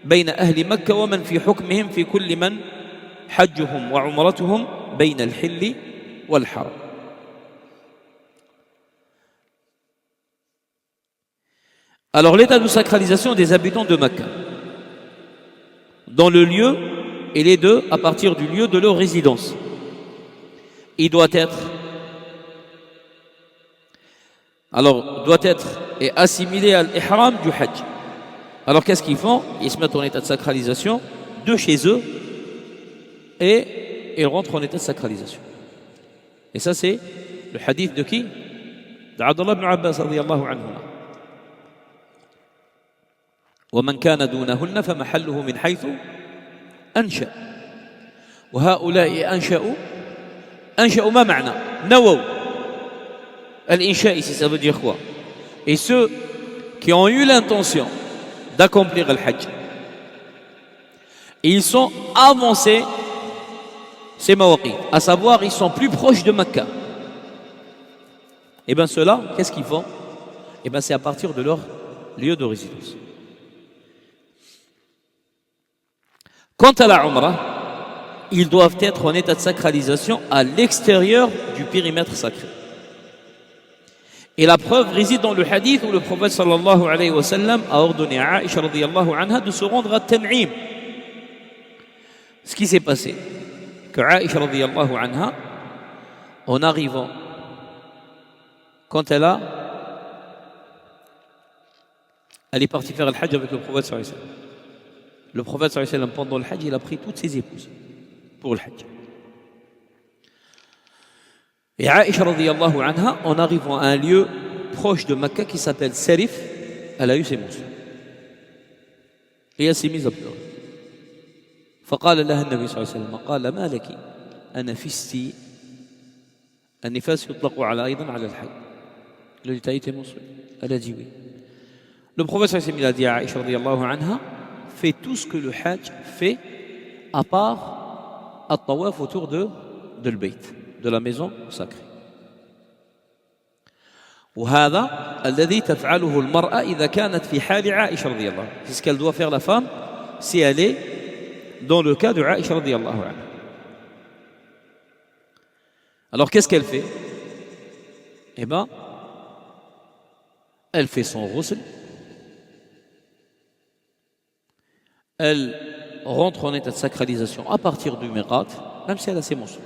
بين أهل مكة ومن في حكمهم في كل من حجهم وعمرتهم بين الحل والحرم. Alors l'état de sacralisation des habitants de Mecca, dans le lieu et les deux à partir du lieu de leur résidence, il doit être et assimilé à l'ihram du Hajj. Alors qu'est-ce qu'ils font? Ils se mettent en état de sacralisation de chez eux et ils rentrent en état de sacralisation. Et ça c'est le hadith de qui? d'Abdullah ibn Abbas radiyallahu anhu. ومن كان دونهن فمحله من حيث أنشأ. وهؤلاء أنشأوا ما معنى؟ نووا. الإنشاء ici ça veut dire quoi? Et ceux qui ont eu l'intention d'accomplir le Hajj Et ils sont avancés, ces mawaqit, à savoir, ils sont plus proches de Mecca. Et bien ceux-là, qu'est-ce qu'ils font? Et bien c'est à partir de leur lieu de résidence. Quant à la Umrah, ils doivent être en état de sacralisation à l'extérieur du périmètre sacré. Et la preuve réside dans le hadith où le prophète sallallahu alayhi wa sallam a ordonné à Aïcha radiyallahu anha de se rendre à Tan'im. Ce qui s'est passé, que Aïcha radiyallahu anha, en arrivant, quand elle est partie faire le hajj avec le prophète sallallahu alayhi wa sallam. Le prophète sallallahu alayhi wa sallam, pendant le hajj, il a pris toutes ses épouses pour le hajj. Et Aïcha radiyallahu anha, en arrivant à un lieu proche de Mecca qui s'appelle Sarif, elle a eu ses mousses. Et elle s'est mise à pleurer. فقال لها النبي صلى الله عليه وسلم قال ما لك أنفستي النفاس يطلق على أيضا على الحي. Elle a dit, t'as été menstruée? Elle a dit oui. Le prophète sallallahu alayhi wa sallam a dit à Aïcha radiyallahu anha, fais tout ce que le hajj fait à part at-tawaf autour de l'bayt, de la maison sacrée. وهذا الذي تفعله المرأة إذا كانت في حال عائشة رضي الله عنها. C'est ce qu'elle doit faire la femme si elle est dans le cas de Aïcha radiyallahu anha. Alors qu'est-ce qu'elle fait? Eh bien, elle fait son ghusl, elle rentre en état de sacralisation à partir du miqat, même si elle a ses menstrues.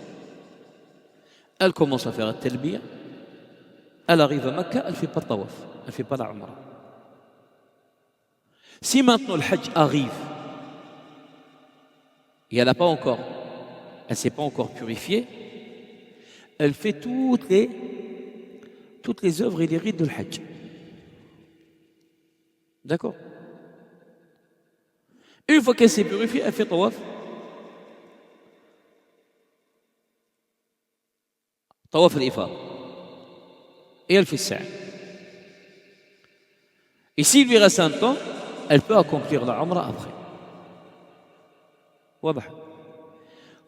Elle commence à faire un talbiya, elle arrive à Mecca, elle ne fait pas de tawaf, elle ne fait pas la umrah. Si maintenant le hajj arrive et elle ne s'est pas encore purifiée, elle fait toutes les œuvres et les rites de le hajj. D'accord? Une fois qu'elle s'est purifiée, elle fait tawaf. Tawaf al-ifad. Et elle fait ça. Et s'il lui reste un temps, elle peut accomplir la umrah après.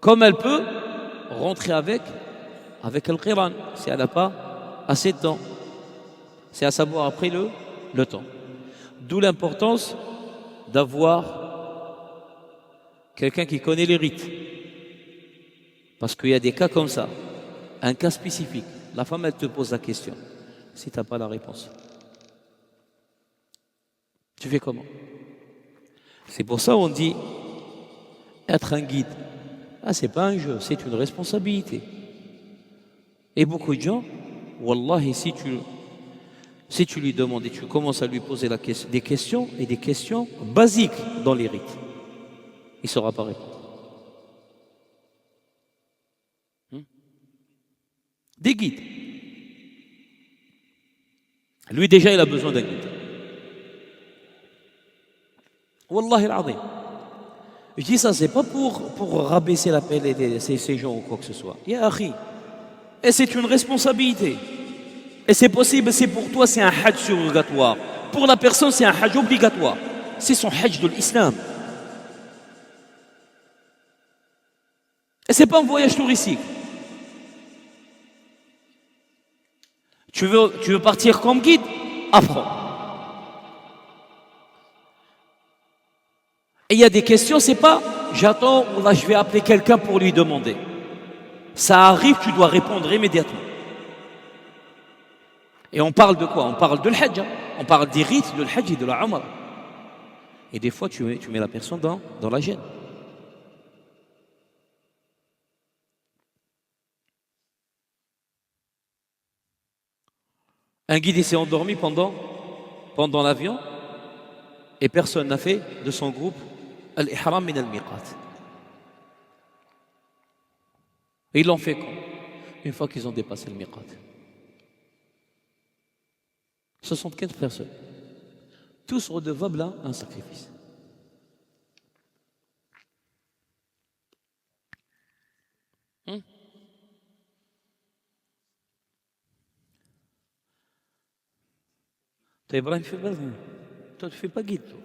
Comme elle peut rentrer avec al-qiran, si elle n'a pas assez de temps. C'est à savoir après le temps. D'où l'importance d'avoir quelqu'un qui connaît les rites. Parce qu'il y a des cas comme ça, un cas spécifique. La femme, elle te pose la question. Si tu n'as pas la réponse, tu fais comment? C'est pour ça qu'on dit être un guide. C'est pas un jeu, c'est une responsabilité. Et beaucoup de gens, wallahi, si tu lui demandes et tu commences à lui poser des questions basiques dans les rites, il ne saura pas répondre. Des guides. Lui déjà, il a besoin d'un guide. Wallahi al-azim. Je dis ça, c'est pas pour rabaisser la pelle et ces gens ou quoi que ce soit. Ya akhi. Et c'est une responsabilité. Et c'est possible, c'est pour toi, c'est un hajj surrogatoire. Pour la personne, c'est un hajj obligatoire. C'est son hajj de l'islam. Et c'est pas un voyage touristique. Tu veux partir comme guide? Apprends. Et il y a des questions, c'est pas j'attends ou là je vais appeler quelqu'un pour lui demander. Ça arrive, tu dois répondre immédiatement. Et on parle de quoi? On parle de l'hajj. On parle des rites de l'hajj et de la umrah. Et des fois, tu mets la personne dans la gêne. Un guide s'est endormi pendant l'avion et personne n'a fait de son groupe al-ihram min al-miqat. Et ils l'ont fait quand? Une fois qu'ils ont dépassé le miqat. 75 personnes. Tous redevables à un sacrifice. Toi, Ibrahim, fais pas. Toi, tu fais pas guide. Toi.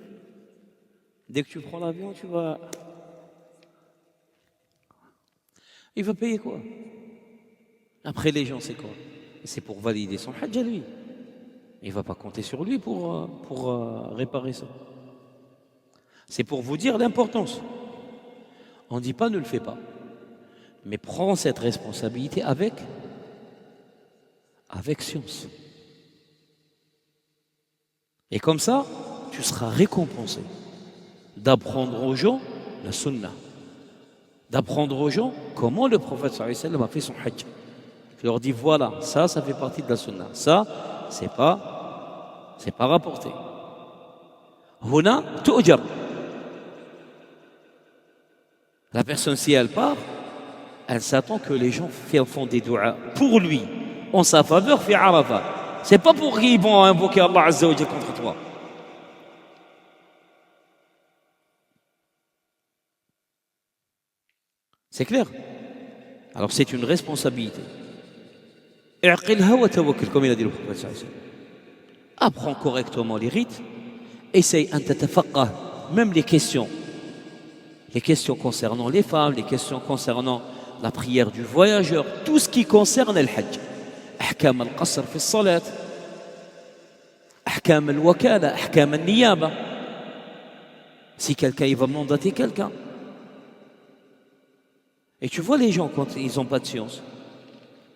Dès que tu prends l'avion, tu vas Il va payer quoi? Après, les gens, c'est quoi? C'est pour valider son hajj à lui. Il ne va pas compter sur lui pour réparer ça. C'est pour vous dire l'importance. On ne dit pas ne le fais pas. Mais prends cette responsabilité avec science. Et comme ça, tu seras récompensé d'apprendre aux gens la sunna, d'apprendre aux gens comment le prophète sallallahu alayhi wa sallam a fait son hajj. Tu leur dis voilà, ça fait partie de la sunna. Ça, c'est pas rapporté. Huna tu'jar. La personne, si elle part, elle s'attend que les gens font des doigts pour lui, en sa faveur, fi Arafat. C'est pas pour qu'ils vont invoquer Allah Azza wa Jalla contre toi. C'est clair? Alors c'est une responsabilité. Comme il a dit le prophète. Apprends correctement les rites. Essaye un tatafaqah, même les questions concernant les femmes, les questions concernant la prière du voyageur, tout ce qui concerne le hajj. Ahkam al-qasr fi as-salat, ahkam al-wakala, ahkam al-niyaba. Si quelqu'un il va mandater quelqu'un. Et tu vois les gens quand ils n'ont pas de science.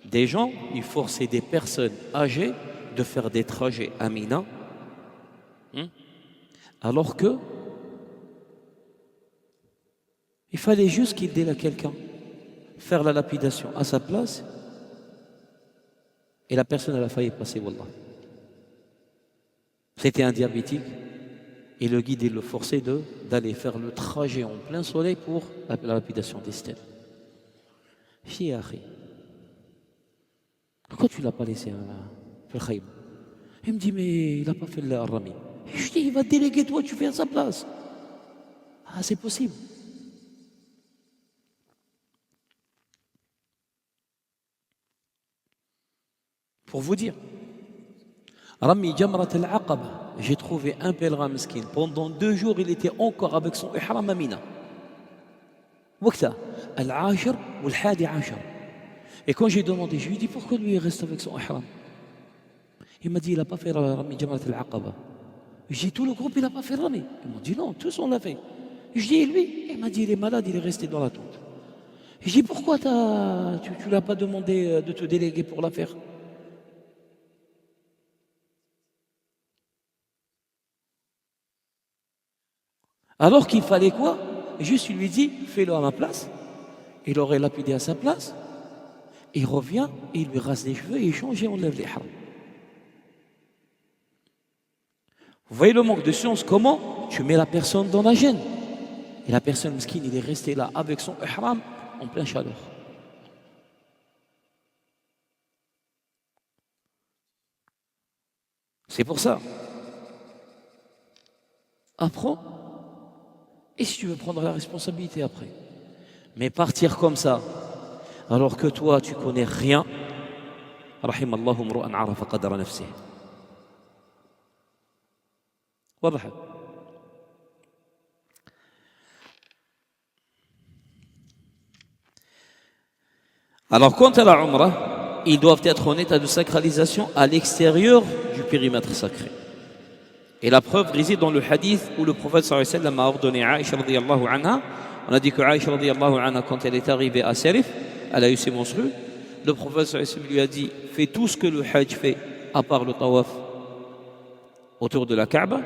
Des gens, ils forçaient des personnes âgées de faire des trajets à Mina, alors que il fallait juste qu'il dise à quelqu'un faire la lapidation à sa place et la personne elle a failli passer, wallah. C'était un diabétique et le guide il le forçait d'aller faire le trajet en plein soleil pour la lapidation des stèles. Pourquoi tu ne l'as pas laissé faire Khayb? Il me dit mais il n'a pas fait le Rami. Je dis il va te déléguer toi, tu fais à sa place. Ah c'est possible. Pour vous dire, Rami Jamrat al-Aqaba, j'ai trouvé un pèlerin mesquin. Pendant 2 jours, il était encore avec son ihram à Mina. Wakta, al-Ashir ou al-Hadi Ashir. Et quand j'ai demandé, je lui ai dit pourquoi lui il reste avec son ihram. Il m'a dit il n'a pas fait Rami Jamrat al-Aqaba. Je dis tout le groupe il n'a pas fait Rami. Ils m'ont dit non, tous on l'a fait. Je dis et lui? Il m'a dit il est malade, il est resté dans la tente. Je dis pourquoi tu ne l'as pas demandé de te déléguer pour la faire? Alors qu'il fallait quoi? Juste il lui dit fais-le à ma place. Il aurait lapidé à sa place. Il revient, et il lui rase les cheveux et il change et on lève les ihram. Vous voyez le manque de science, comment tu mets la personne dans la gêne. Et la personne mesquine, il est resté là avec son ihram en pleine chaleur. C'est pour ça. Apprends. Et si tu veux prendre la responsabilité après. Mais partir comme ça, alors que toi, tu connais rien, رحم الله امرؤا عرف قدر نفسه. واضح. Alors, quant à la Umrah, ils doivent être en état de sacralisation à l'extérieur du périmètre sacré. Et la preuve réside dans le hadith où le prophète sallallahu alayhi wa sallam a ordonné à Aïcha radiyallahu anha. On a dit que Aïcha radiyallahu anha, quand elle est arrivée à Sarif, elle a eu ses menstrues. Le prophète sallallahu alayhi wa sallam lui a dit fais tout ce que le hajj fait à part le tawaf autour de la Kaaba.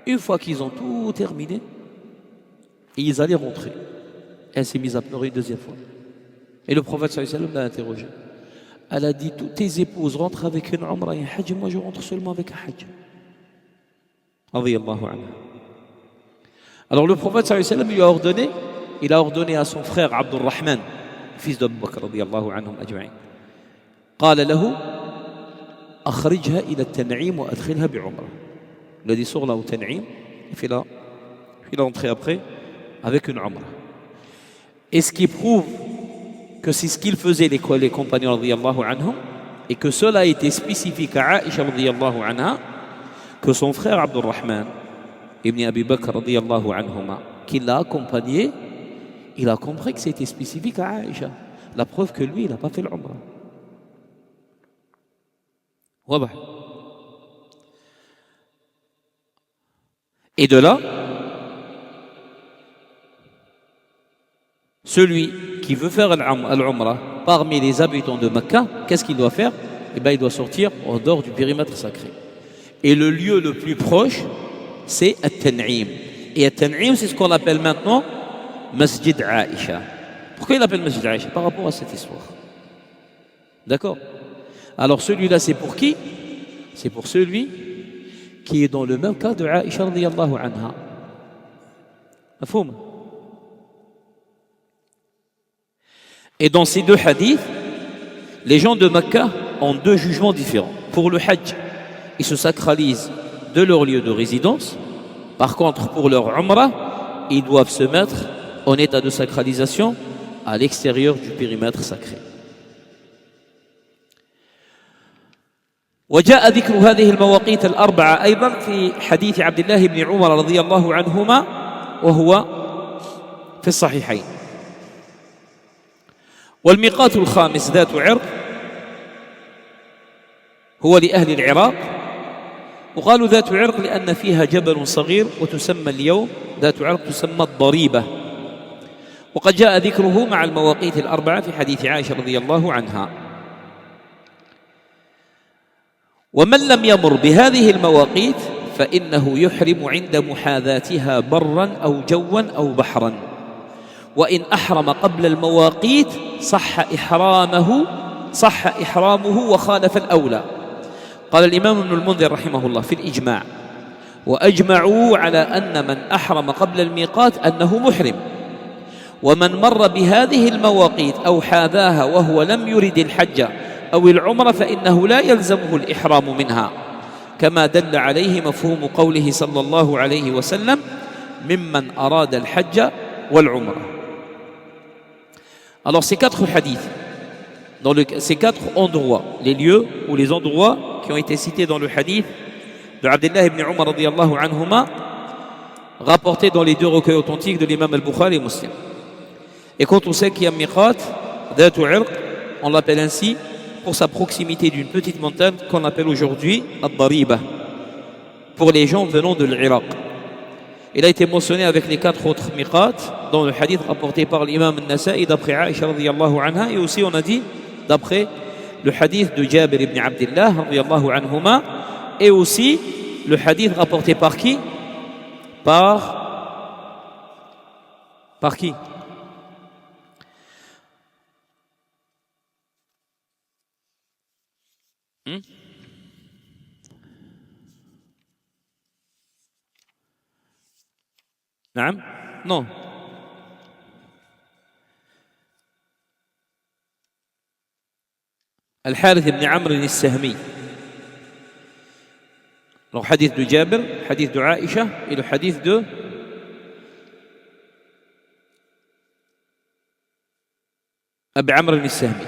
Une fois qu'ils ont tout terminé, ils allaient rentrer. Elle s'est mise à pleurer une deuxième fois. Et le prophète sallallahu alayhi wa sallam l'a interrogée. Elle a dit toutes tes épouses rentrent avec une umrah et un hajj, moi je rentre seulement avec un hajj. Alors le prophète sallallahu alayhi wa sallam lui a ordonné, il a ordonné à son frère Abdurrahman, fils d'Abu Bakr radiyallahu anhum ajma'in. قال له أخرجها إلى التنعيم وأدخلها بعمرة. Il a dit sors là au Tan'im, il a entré après avec une umrah. Et ce qui prouve que c'est ce qu'ils faisaient les compagnons radiyallahu anhum et que cela a été spécifique à Aïcha radiyallahu anha, que son frère Abdurrahman ibn Abi Bakr radiyallahu anhuma, qui l'a accompagné, il a compris que c'était spécifique à Aïcha. La preuve que lui, il n'a pas fait l'Umrah. واضح. Et de là, celui qui veut faire l'Umrah parmi les habitants de Mecca, qu'est-ce qu'il doit faire? Eh bien, il doit sortir en dehors du périmètre sacré. Et le lieu le plus proche, c'est At-Tan'im. Et At-Tan'im, c'est ce qu'on appelle maintenant Masjid Aïcha. Pourquoi il appelle Masjid Aïcha? Par rapport à cette histoire. D'accord? Alors celui-là, c'est pour qui? C'est pour celui qui est dans le même cas de Aïcha radiyallahu anha. Mafhoum? Et dans ces deux hadiths, les gens de Mecca ont deux jugements différents. Pour le Hajj, ils se sacralisent de leur lieu de résidence. Par contre, pour leur Umrah, ils doivent se mettre en état de sacralisation à l'extérieur du périmètre sacré. وجاء ذكر هذه المواقيت الأربعة أيضا في حديث عبد الله بن عمر رضي الله عنهما وهو في الصحيحين. والميقات الخامس ذات عرق هو لأهل العراق، وقالوا ذات عرق لأن فيها جبل صغير وتسمى اليوم ذات عرق تسمى الضريبة، وقد جاء ذكره مع المواقيت الأربعة في حديث عائشة رضي الله عنها. ومن لم يمر بهذه المواقيت فإنه يحرم عند محاذاتها برا أو جوا أو بحرا، وإن أحرم قبل المواقيت صح إحرامه وخالف الأولى. قال الإمام ابن المنذر رحمه الله في الإجماع: وأجمعوا على أن من أحرم قبل الميقات أنه محرم، ومن مر بهذه المواقيت أو حاذاها وهو لم يرد الحج أو العمرة فإنه لا يلزمه الإحرام منها، كما دل عليه مفهوم قوله صلى الله عليه وسلم: ممن أراد الحج والعمرة. Alors ces quatre hadiths, ces quatre endroits, les lieux ou les endroits qui ont été cités dans le hadith de Abdullah ibn Umar radiyallahu anhuma, rapportés dans les deux recueils authentiques de l'imam al-Bukhari et Muslim. Et quand on sait qu'il y a Miqat, Dhatu Irq, on l'appelle ainsi pour sa proximité d'une petite montagne qu'on appelle aujourd'hui Ad-Dariba, pour les gens venant de l'Irak. Il a été mentionné avec les quatre autres miqat dans le hadith rapporté par l'imam al-Nasa'i d'après Aïcha radiyallahu anha, et aussi on a dit d'après le hadith de Jabir ibn Abdullah radiyallahu anhuma, et aussi le hadith rapporté par qui? Par qui? نعم؟ Non. الحارث بن عمرو السهمي. Le hadith de Jabir, hadith de Aïcha et le hadith de Abu Amr al-Sahmi.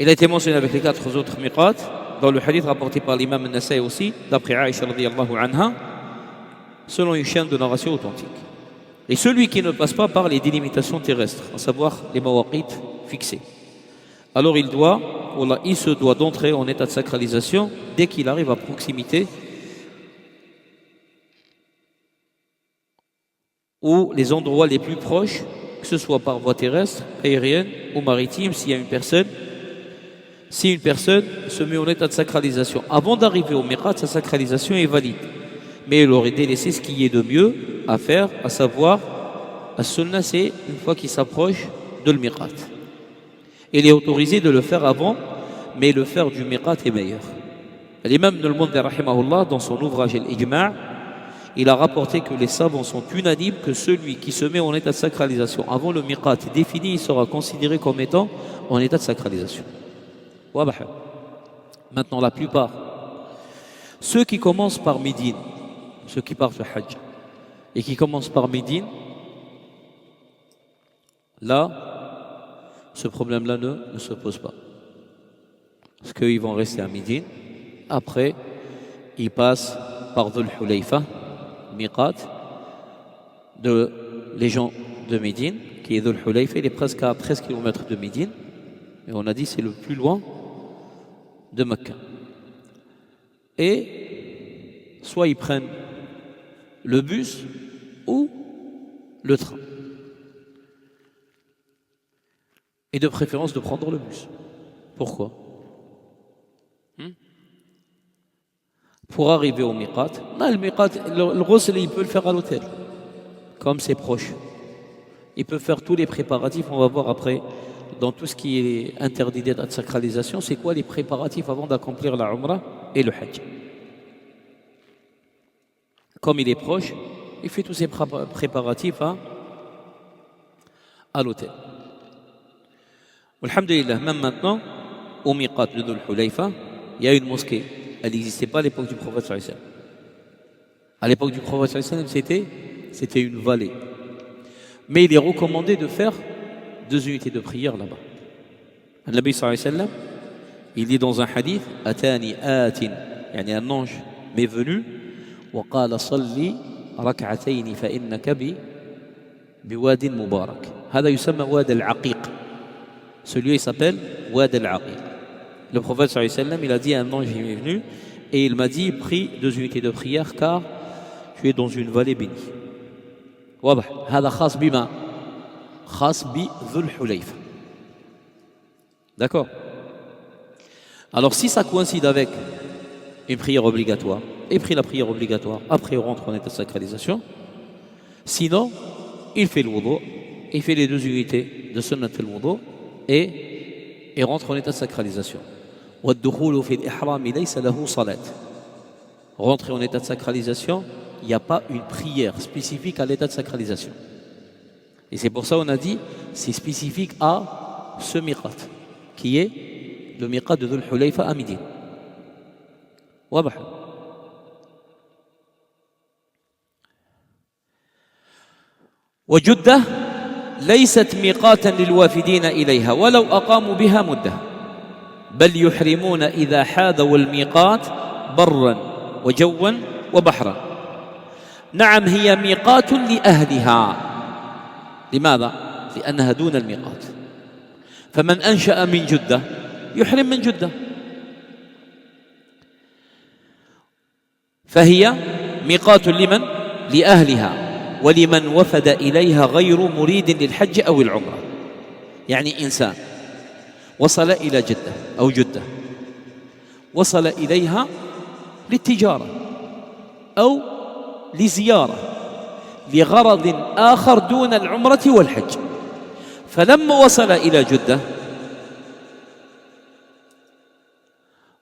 Il a été mentionné avec les quatre autres miqat dans le hadith rapporté par l'imam al-Nasa'i aussi, d'après Aïcha radiyallahu anha, selon une chaîne de narration authentique. Et celui qui ne passe pas par les délimitations terrestres, à savoir les mawaqit fixés, alors il se doit d'entrer en état de sacralisation dès qu'il arrive à proximité ou les endroits les plus proches, que ce soit par voie terrestre, aérienne ou maritime, si une personne se met en état de sacralisation. Avant d'arriver au miqat, sa sacralisation est valide. Mais il aurait délaissé ce qui est de mieux à faire, à savoir, as-sunnah, c'est une fois qu'il s'approche de le miqat. Il est autorisé de le faire avant, mais le faire du miqat est meilleur. L'imam Ibn al-Mundhir rahimahullah, dans son ouvrage Al-Ijma', il a rapporté que les savants sont unanimes que celui qui se met en état de sacralisation avant le miqat défini, il sera considéré comme étant en état de sacralisation. Maintenant, la plupart, ceux qui commencent par Médine, ceux qui partent le Hajj et qui commencent par Médine, Là, ce problème-là ne se pose pas. Parce qu'ils vont rester à Médine. Après, ils passent par Dhul Hulayfa, Miqat, les gens de Médine, qui est Dhul Hulayfa, il est presque à 13 km de Médine. Et on a dit c'est le plus loin de Mecca. Et soit ils prennent le bus ou le train. Et de préférence de prendre le bus. Pourquoi? Pour arriver au miqat. Non, le miqat, le ghusl, il peut le faire à l'hôtel. Comme c'est proche. Il peut faire tous les préparatifs. On va voir après, dans tout ce qui est interdit de sacralisation, c'est quoi les préparatifs avant d'accomplir la umrah et le hajj. Comme il est proche, il fait tous ces préparatifs à l'hôtel. Alhamdulillah, même maintenant, au miqat de Dhul Hulayfa, il y a une mosquée. Elle n'existait pas à l'époque du prophète sallallahu alayhi wa sallam. À l'époque du prophète sallallahu alayhi wa sallam, c'était une vallée. Mais il est recommandé de faire 2 unités de prière là-bas. Le Nabi sallallahu alayhi wa sallam, il dit dans un hadith, Atani atin, yani un ange m'est venu, wa qala salli rak'atayn fa innaka biwad mubarak. Hada yusamma wad al-aqiq. Celui-là il s'appelle wad al-aqiq. Le prophète sallallahu alayhi wa sallam, il a dit à un ange, il est venu et il m'a dit, prie 2 unités de prière car tu es dans une vallée bénie. واضح هذا خاص بما خاص بذو الحليفة. D'accord. Alors si ça coïncide avec une prière obligatoire, et prie la prière obligatoire, après on rentre en état de sacralisation. Sinon, il fait le wudu, il fait les 2 unités de sunnat al-wudu et rentre en état de sacralisation. وَالدُّخُولُ فِي الْإِحْرَامِ لَيْسَ لَهُ صَلَاةٌ. Rentrer en état de sacralisation, il n'y a pas une prière spécifique à l'état de sacralisation. Et c'est pour ça qu'on a dit, c'est spécifique à ce miqat, qui est le miqat de Dhul Hulayfa à Médine. واضح. وجدة ليست ميقاتا للوافدين إليها ولو أقاموا بها مدة بل يحرمون إذا حاذوا الميقات برا وجوا وبحرا. نعم هي ميقات لأهلها. لماذا؟ لأنها دون الميقات. فمن أنشأ من جدة يحرم من جدة. فهي ميقات لمن؟ لأهلها ولمن وفد إليها غير مريد للحج أو العمرة. يعني إنسان وصل إلى جدة أو جدة، وصل إليها للتجارة أو لزيارة لغرض آخر دون العمرة والحج، فلما وصل إلى جدة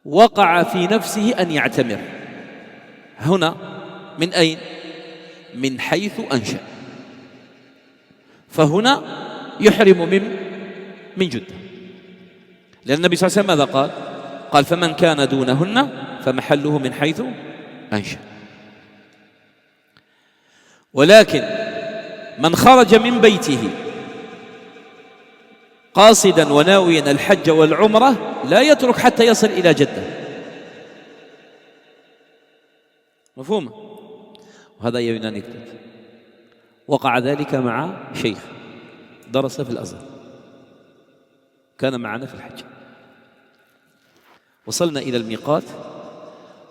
وقع في نفسه أن يعتمر. هنا من أين؟ من حيث أنشأ. فهنا يحرم من جدة، لأن النبي صلى الله عليه وسلم ماذا قال؟ قال فمن كان دونهن فمحله من حيث أنشأ. ولكن من خرج من بيته قاصدا وناويا الحج والعمرة لا يترك حتى يصل إلى جدة. مفهوم؟ وهذا يوناني. وقع ذلك مع شيخ درس في الأزهر كان معنا في الحج. وصلنا إلى الميقات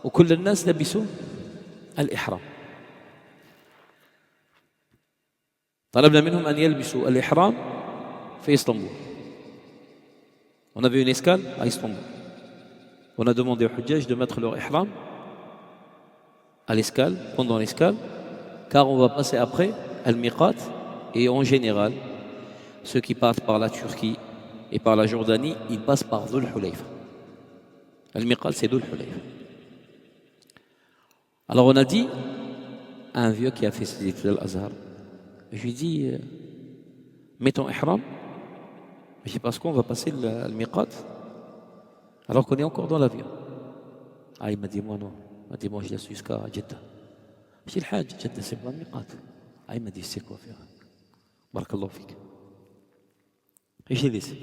وكل الناس لبسوا الإحرام. طلبنا منهم أن يلبسوا الإحرام في إسطنبول. On avait une escale à Istanbul. On a demandé aux Hujjaj de mettre leur ihram à l'escale, pendant l'escale, car on va passer après al-Miqat, et en général, ceux qui partent par la Turquie et par la Jordanie, ils passent par Dhul Hulayfa. Al-Miqat, c'est Dhul Hulayfa. Alors on a dit à un vieux qui a fait ses études à l'Azhar, je lui ai dit, mets ton ihram. Je dis parce qu'on va passer le miqat alors qu'on est encore dans l'avion. Ah, il m'a dit moi non. Il m'a dit moi je laisse jusqu'à Jeddah. Je dis le hajj, Jeddah c'est pas le miqat. Ah, il m'a dit c'est quoi faire. Barakallahu fik. Et j'ai laissé.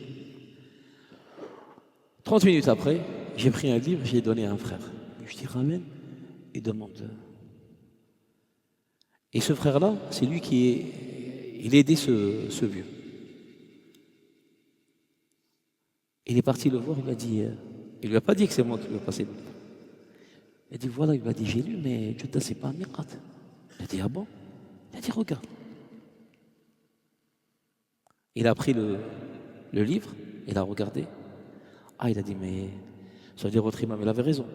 30 minutes après, j'ai pris un livre, j'ai donné à un frère. Je dis ramène et demande. Et ce frère-là, c'est lui il a aidé ce vieux. Il est parti le voir, il m'a dit, il lui a pas dit que c'est moi qui lui ai passé le livre. Il a dit voilà, il m'a dit j'ai lu, mais Jeddah c'est pas un miqat. Il a dit ah bon? Il a dit regarde. Il a pris le livre, il a regardé. Ah, il a dit mais ça veut dire votre imam, il avait raison.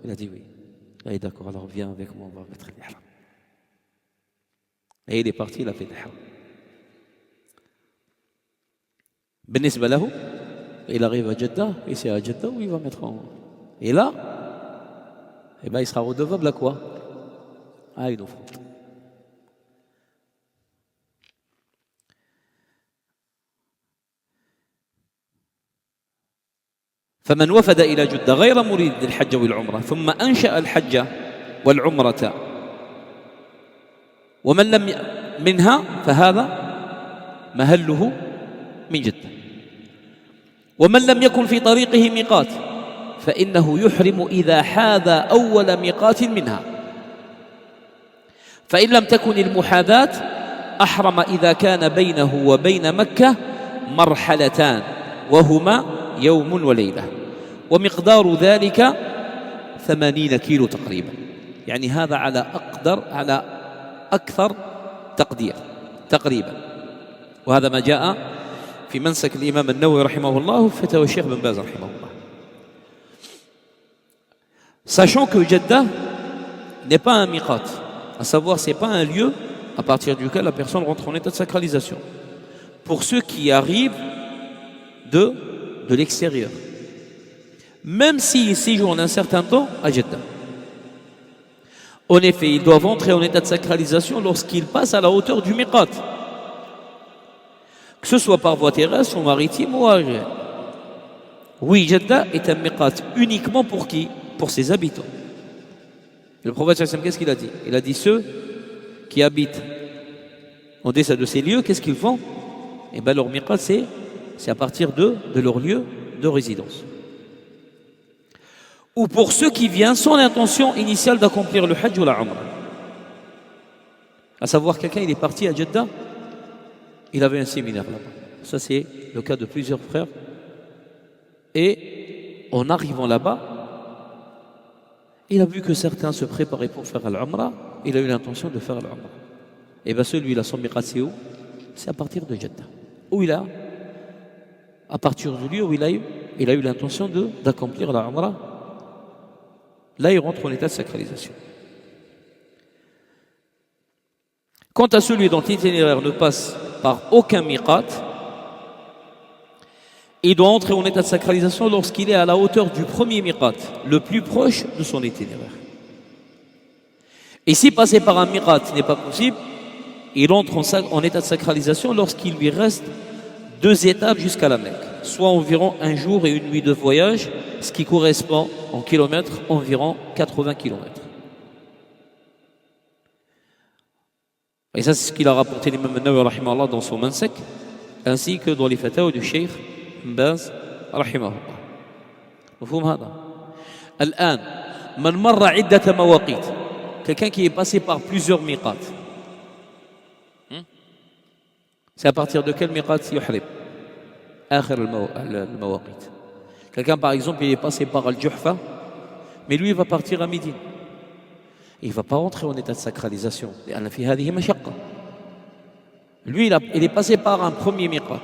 Il a dit oui. Il a dit d'accord, alors viens avec moi, on va mettre l'ihram. Et il est parti, il a fait l'ihram. بالنسبة له, il arrive à Jeddah, et c'est à Jeddah où il va mettre en... Et là, eh ben, il sera redevable à quoi? Ah, une offrande. فمن وفد إلى جدة غير مريد للحج والعمرة ثم أنشأ الحج والعمرة ومن لم منها فهذا مهله من جدة ومن لم يكن في طريقه ميقات فإنه يحرم إذا حاذى أول ميقات منها فإن لم تكن المحاذاة أحرم إذا كان بينه وبين مكة مرحلتان وهما يوم وليلة ومقدار ذلك 80 كيلو تقريبا يعني هذا على أكثر تقدير تقريبا وهذا ما جاء في منسك الإمام النووي رحمه الله وفتوى الشيخ بن باز رحمه الله. Sachant que Jeddah n'est pas un miqat, à savoir c'est pas un lieu à partir duquel la personne rentre en état de sacralisation. Pour ceux qui arrivent de l'extérieur, même s'ils séjournent un certain temps à Jeddah. En effet, ils doivent entrer en état de sacralisation lorsqu'ils passent à la hauteur du miqat, que ce soit par voie terrestre ou maritime ou aérienne. Oui, Jeddah est un miqat uniquement pour qui? Pour ses habitants. Et le prophète sallallahu alayhi wa sallam, qu'est-ce qu'il a dit? Il a dit ceux qui habitent en deçà de ces lieux, qu'est-ce qu'ils font? Eh bien leur miqat c'est à partir de leur lieu de résidence. Ou pour ceux qui viennent sans l'intention initiale d'accomplir le hajj ou la umrah. À savoir, quelqu'un il est parti à Jeddah, il avait un séminaire là-bas. Ça c'est le cas de plusieurs frères. Et en arrivant là-bas, il a vu que certains se préparaient pour faire l'umrah, il a eu l'intention de faire l'umrah. Et bien celui-là, son miqat c'est où? C'est à partir de Jeddah. Où il a, à partir du lieu où il a eu l'intention d'accomplir la umrah, là il rentre en état de sacralisation. Quant à celui dont l'itinéraire ne passe par aucun miqat, il doit entrer en état de sacralisation lorsqu'il est à la hauteur du premier miqat, le plus proche de son itinéraire. Et si passer par un miqat n'est pas possible, il entre en état de sacralisation lorsqu'il lui reste 2 étapes jusqu'à la Mecque, soit environ 1 jour et 1 nuit de voyage, ce qui correspond en kilomètres environ 80 kilomètres. Et ça, c'est ce qu'il a rapporté l'imam An-Nawawi rahimahullah dans son Mansek, ainsi que dans les fatawa du Cheikh باز رحمه الله. مفهوم هذا؟ الآن من مر عدة مواقيت, quelqu'un qui est passé par plusieurs miqats, c'est à partir de quel miqat يحرم؟ آخر المواقيت. Quelqu'un par exemple il est passé par Al-Juhfa, mais lui il va partir à Médine. Il ne va pas rentrer en état de sacralisation. لأن في هذه مشقة. Lui il est passé par un premier miqat.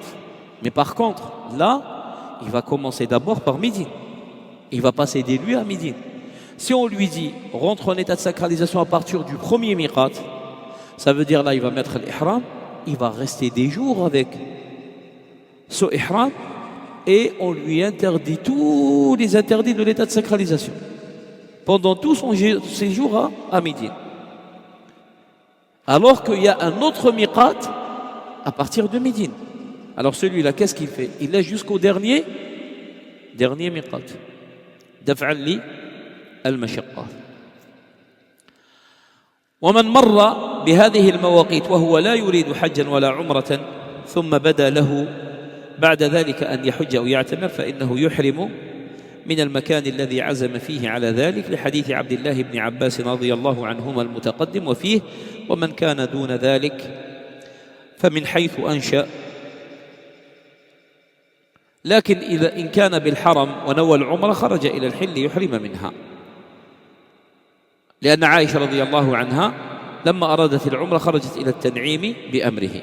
Mais par contre, là, il va commencer d'abord par Médine. Il va passer des nuits à Médine. Si on lui dit, rentre en état de sacralisation à partir du premier miqat, ça veut dire là, il va mettre l'ihram, il va rester des jours avec ce ihram, et on lui interdit tous les interdits de l'état de sacralisation pendant tout son séjour à Médine. Alors qu'il y a un autre miqat à partir de Médine. Alors celui-là, qu'est-ce qu'il fait? Il laisse jusqu'au dernier miqat. دفعا للمشقة. ومن مر بهذه المواقيت وهو لا يريد حجا ولا عمرة ثم بدا له بعد ذلك أن يحج أو يعتمر فإنه يحرم من المكان الذي عزم فيه على ذلك، لحديث عبد الله بن عباس رضي الله عنهما المتقدم، وفيه ومن كان دون ذلك فمن حيث أنشأ. لكن إذا إن كان بالحرم ونوى العمرة خرج إلى الحل يحرم منها، لأن عائشة رضي الله عنها لما أرادت العمرة خرجت إلى التنعيم بأمره.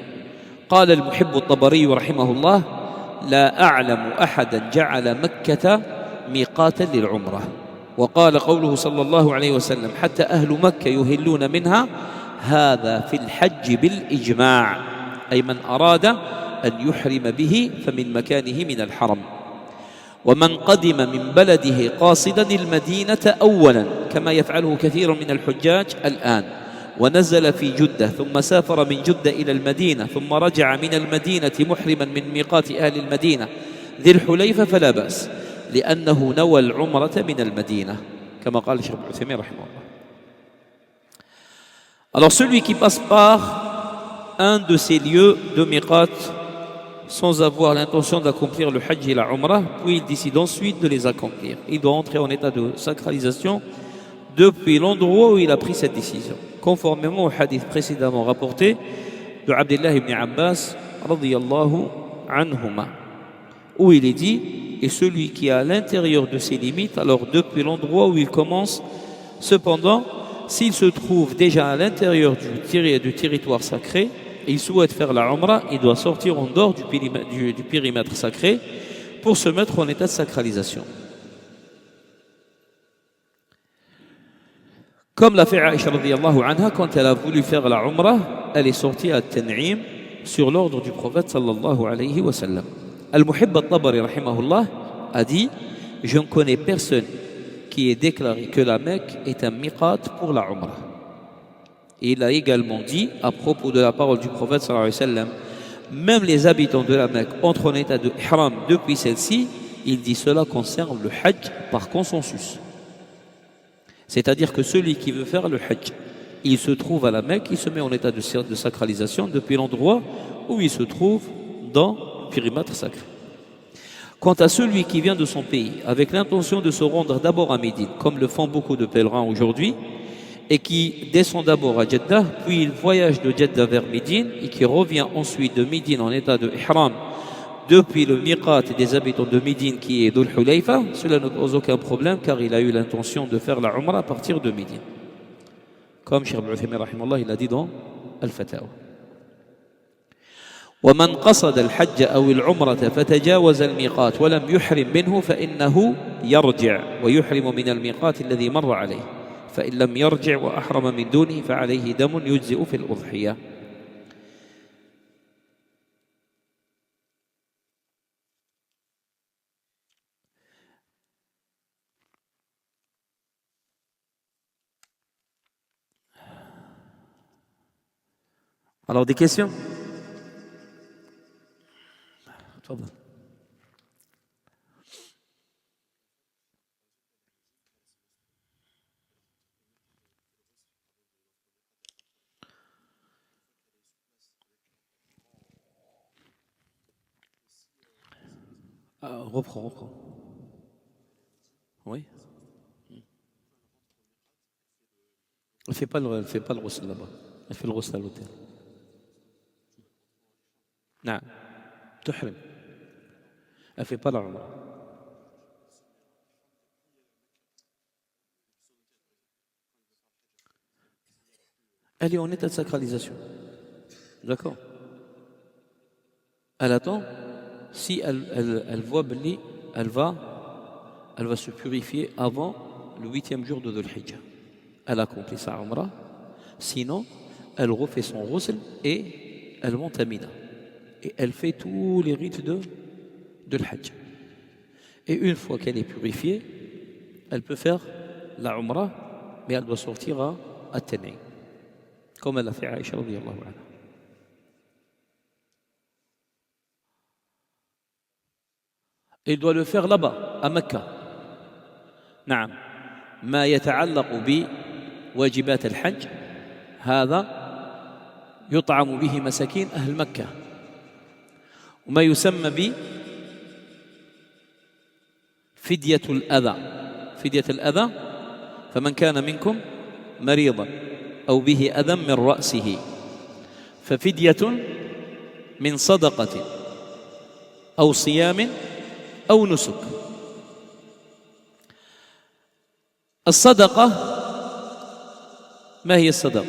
قال المحب الطبري رحمه الله: لا أعلم أحدا جعل مكة ميقاتا للعمرة. وقال قوله صلى الله عليه وسلم: حتى أهل مكة يهلون منها، هذا في الحج بالإجماع، أي من أراد أن يحرم به فمن مكانه من الحرم. ومن قدم من بلده قاصدا المدينة أولا كما يفعله كثير من الحجاج الآن، ونزل في جدة ثم سافر من جدة إلى المدينة ثم رجع من المدينة محرما من ميقات أهل المدينة ذي الحليفة فلا بأس، لأنه نوى العمرة من المدينة كما قال الشيخ ابن عثيمين رحمه الله. Alors celui qui passe par un de ces lieux de miqat sans avoir l'intention d'accomplir le hajj et la umrah, puis il décide ensuite de les accomplir, il doit entrer en état de sacralisation depuis l'endroit où il a pris cette décision, conformément au hadith précédemment rapporté de Abdullah ibn Abbas radiyallahu anhuma, où il est dit: et celui qui est à l'intérieur de ses limites, alors depuis l'endroit où il commence. Cependant, s'il se trouve déjà à l'intérieur du territoire sacré et il souhaite faire la umrah, il doit sortir en dehors du périmètre sacré pour se mettre en état de sacralisation. Comme l'a fait Aïcha radiyallahu anha quand elle a voulu faire la umrah, elle est sortie à Tan'im sur l'ordre du prophète sallallahu alayhi wa sallam. Al-Muhibb al-Tabari rahimahullah a dit: je ne connais personne qui ait déclaré que la Mecque est un miqat pour la umrah. Et il a également dit à propos de la parole du prophète sallallahu alayhi wa sallam: même les habitants de la Mecque entrent en état de ihram depuis celle-ci. Il dit: cela concerne le hajj par consensus. C'est-à-dire que celui qui veut faire le hajj, il se trouve à la Mecque, il se met en état de sacralisation depuis l'endroit où il se trouve dans le périmètre sacré. Quant à celui qui vient de son pays avec l'intention de se rendre d'abord à Médine, comme le font beaucoup de pèlerins aujourd'hui, et qui descend d'abord à Jeddah, puis il voyage de Jeddah vers Médine et qui revient ensuite de Médine en état de ihram depuis le miqat des habitants de Médine qui est Dhul Hulayfa, cela ne pose aucun problème car il a eu l'intention de faire la umrah à partir de Médine. Comme Cheikh Ibn Uthaymin rahimahullah il a dit dans Al-Fatawa. ومن قصد الحج أو العمرة فتجاوز الميقات ولم يحرم منه فإنه يرجع ويحرم من الميقات الذي مر عليه، فإن لم يرجع وأحرم من دونه فعليه دم يجزئ في الأضحية. Alors des questions? تفضل. Reprends. Oui. Elle fait pas le ghusl là-bas. Elle fait le ghusl à l'hôtel. Non. تحرم. Elle fait pas la umrah. Elle est en état de sacralisation. D'accord. Elle attend. Si elle voit Beli, elle va se purifier avant le 8e jour de Dhul Hijjah. Elle accomplit sa umrah. Sinon, elle refait son ghusl et elle monte à Mina. Et elle fait tous les rites de l'Hajj. Et une fois qu'elle est purifiée, elle peut faire la umrah, mais elle doit sortir à Tan'im, comme elle a fait Aïcha radiyallahu anha. Il doit le faire là-bas, à Mecca. نعم. ما يتعلق بواجبات الحج هذا يطعم به مساكين أهل مكة. وما يسمى بفدية الأذى. فدية الأذى فمن كان منكم مريضا أو به أذى من رأسه ففدية من صدقة أو صيام أو نسك. الصدقة ما هي الصدقة؟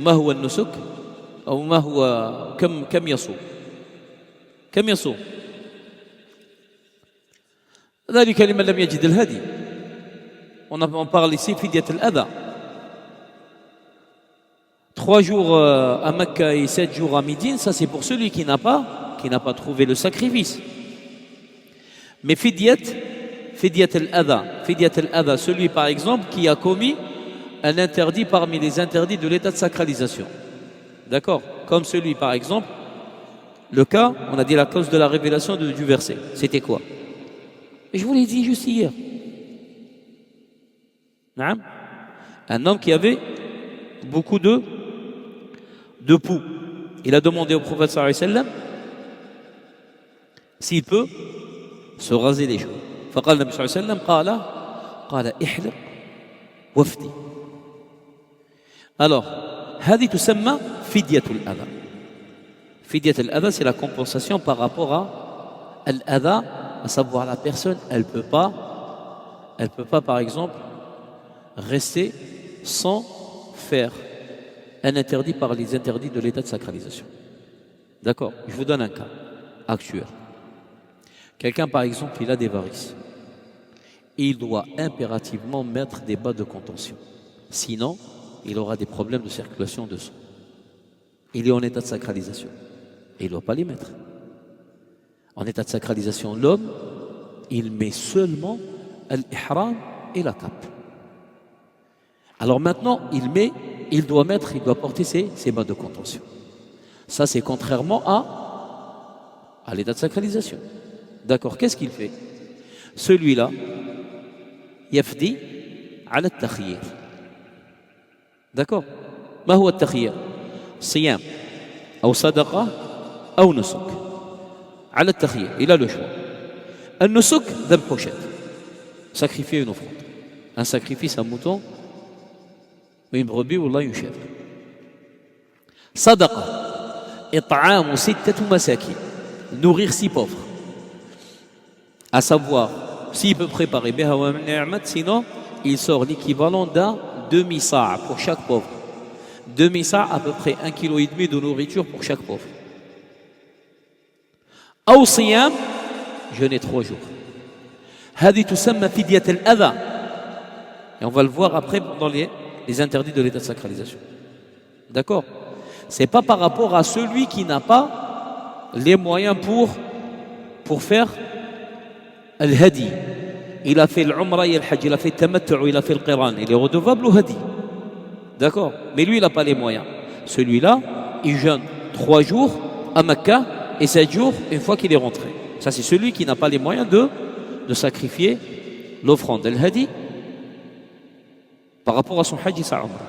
ما هو النسك؟ أو ما هو كم يصوم؟ كم يصوم؟ ذلك لمن لم يجد الهدي. On parle ici فدية الأذى. 3 jours à Mecca et 7 jours à Médine, ça c'est pour celui qui n'a pas trouvé le sacrifice. Mais fidiyat al-adha, celui par exemple qui a commis un interdit parmi les interdits de l'état de sacralisation. D'accord? Comme celui par exemple, le cas, on a dit la cause de la révélation du verset. C'était quoi? Et je vous l'ai dit juste hier. Un homme qui avait beaucoup de poux. Il a demandé au prophète sallallahu alayhi wa sallam s'il peut se raser les cheveux. فقال النبي صلى الله عليه وسلم قال احلق وافتي. Alors, هذه تسمى فدية الأذى. فدية الأذى, c'est la compensation par rapport à l'adha, à savoir la personne, elle peut pas par exemple rester sans faire un interdit par les interdits de l'état de sacralisation. D'accord? Je vous donne un cas actuel. Quelqu'un, par exemple, il a des varices. Il doit impérativement mettre des bas de contention. Sinon, il aura des problèmes de circulation de sang. Il est en état de sacralisation. Et il ne doit pas les mettre. En état de sacralisation, l'homme, il met seulement l'ihram et la cape. Alors maintenant, il doit porter ses bas de contention. Ça, c'est contrairement à l'état de sacralisation. D'accord, qu'est-ce qu'il fait? Celui-là, yafdi ala al-takhyir. D'accord? Ma huwa al-takhyir? Siyam, ou sadaqa, ou nusuk. Ala al-takhyir, il a le choix. Al-nusuk, dab hochet. Sacrifier une offrande. Un sacrifice, un mouton, une brebis ou une chèvre. Sadaqa, it'amu sittatu masakin. Nourrir 6 pauvres. À savoir, s'il peut préparer, sinon il sort l'équivalent d'un demi-sa' pour chaque pauvre. Demi-sa' à peu près 1,5 kg de nourriture pour chaque pauvre. Aw siyam, jeûner 3 jours. Hadi tusamma fidyat al-adha. Et on va le voir après dans les interdits de l'état de sacralisation. D'accord? C'est pas par rapport à celui qui n'a pas les moyens pour faire al-hadi. Il a fait l'umrah et al-hajj, il a fait le tamattu, il a fait le qiran. Il est redevable au hadi. D'accord? Mais lui, il n'a pas les moyens. Celui-là, il jeûne 3 jours à Mecca et 7 jours une fois qu'il est rentré. Ça, c'est celui qui n'a pas les moyens de sacrifier l'offrande al-hadi par rapport à son hajj et sa umrah.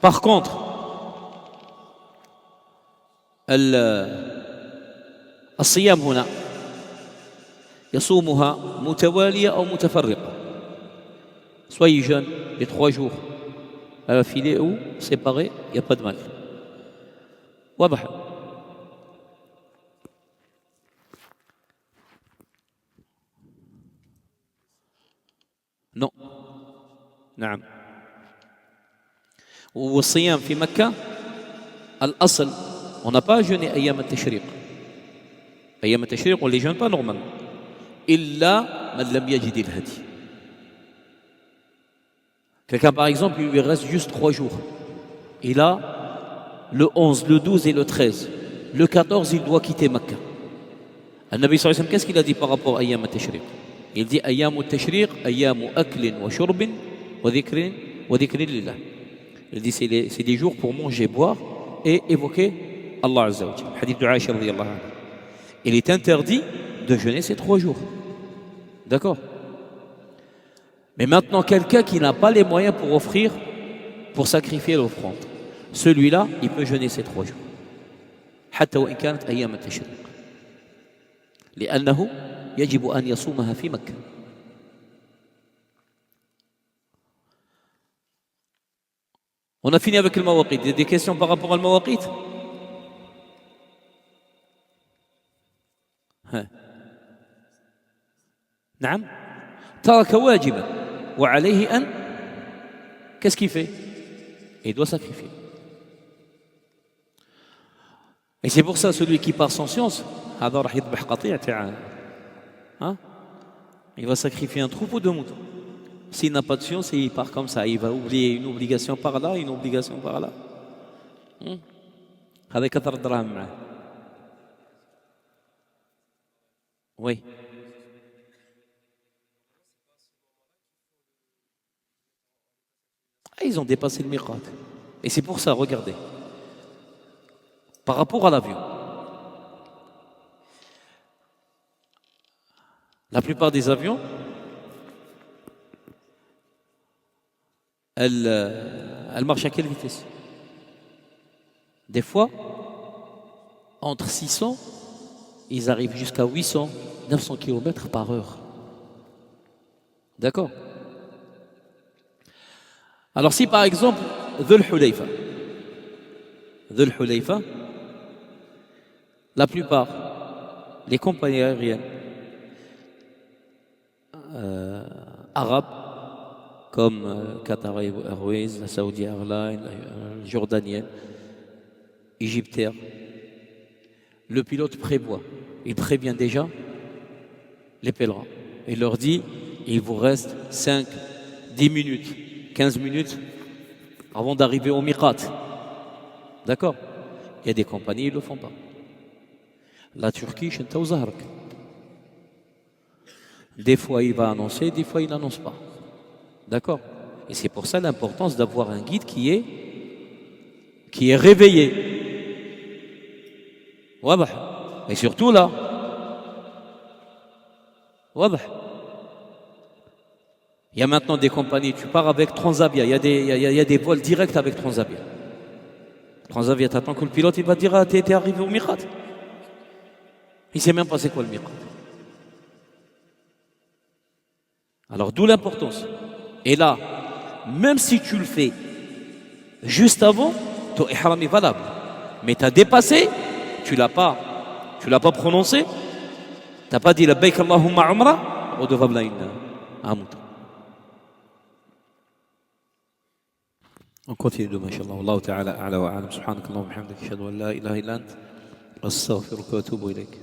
Par contre, الصيام هنا يصومها متوالية أو متفرقة. Soit il jeûne les 3 jours affilés ou séparés, il n'y a pas de mal. واضح. Non. نعم. والصيام في مكة الأصل on n'a pas jeûné أيام التشريق. أيام التشريق on ne les jeûne pas normalement. إلا من لم يجد الهدي. Quelqu'un par exemple, il lui reste juste 3 jours. Il a le 11, le 12 et le 13. Le 14, il doit quitter Mecca. Le Nabi sallallahu alayhi wa sallam, qu'est-ce qu'il a dit par rapport à Ayyam al-Tashriq? Il dit Ayyam al-Tashriq, Ayyam aklin wa shurbin wa dhikrin lillah. Il dit c'est des jours pour manger, boire et évoquer Allah Azza wa Jalla. Hadith de Aïcha radiyallahu anha. Il est interdit de jeûner ces 3 jours. D'accord? Mais maintenant, quelqu'un qui n'a pas les moyens pour sacrifier l'offrande, celui-là, il peut jeûner ces 3 jours. حتى وإن كانت أيام التشريق. لأنه يجب أن يصومها في مكة. On a fini avec le mawaqit. Il y a des questions par rapport au mawaqit? نعم. ترك واجبا وعليه أن qu'est-ce qu'il fait? Il doit sacrifier. Et c'est pour ça celui qui part sans science, هذا راح يذبح قطيع تاع il va sacrifier un troupeau de moutons. S'il n'a pas de science, il part comme ça, il va oublier une obligation par là, une obligation par là. هذا كثر الدراهم معاه. Oui. Ils ont dépassé le miqat. Et c'est pour ça, regardez. Par rapport à l'avion, la plupart des avions, elles marchent à quelle vitesse? Des fois, entre 600, ils arrivent jusqu'à 800, 900 km par heure. D'accord? Alors si par exemple, Dhul Hulayfa, la plupart, les compagnies aériennes arabes, comme Qatar Airways, la Saudi Airlines, la Jordanienne, Egypt Air, le pilote prévoit, il prévient déjà les pèlerins. Il leur dit, il vous reste 5, 10 minutes, 15 minutes avant d'arriver au miqat. D'accord? Il y a des compagnies, ils ne le font pas. La Turquie, des fois il va annoncer, des fois il n'annonce pas. D'accord? Et c'est pour ça l'importance d'avoir un guide qui est réveillé. Et surtout là, il y a maintenant des compagnies, tu pars avec Transavia, il y a des vols directs avec Transavia. Transavia, t'attends que le pilote il va te dire t'es arrivé au miqat. Il ne sait même pas c'est quoi le miqat. Alors d'où l'importance. Et là, même si tu le fais juste avant, ton ihram est valable. Mais tu as dépassé, tu l'as pas prononcé, tu n'as pas dit labbaik Allahumma umra, redevable à mouton. On continue demain, Inch'Allah. Wallahu ta'ala a'la wa a'lam. Subhanakallah wa bihamdika, ashhadu an la ilaha illa ant, astaghfiruka wa atubu ilayk.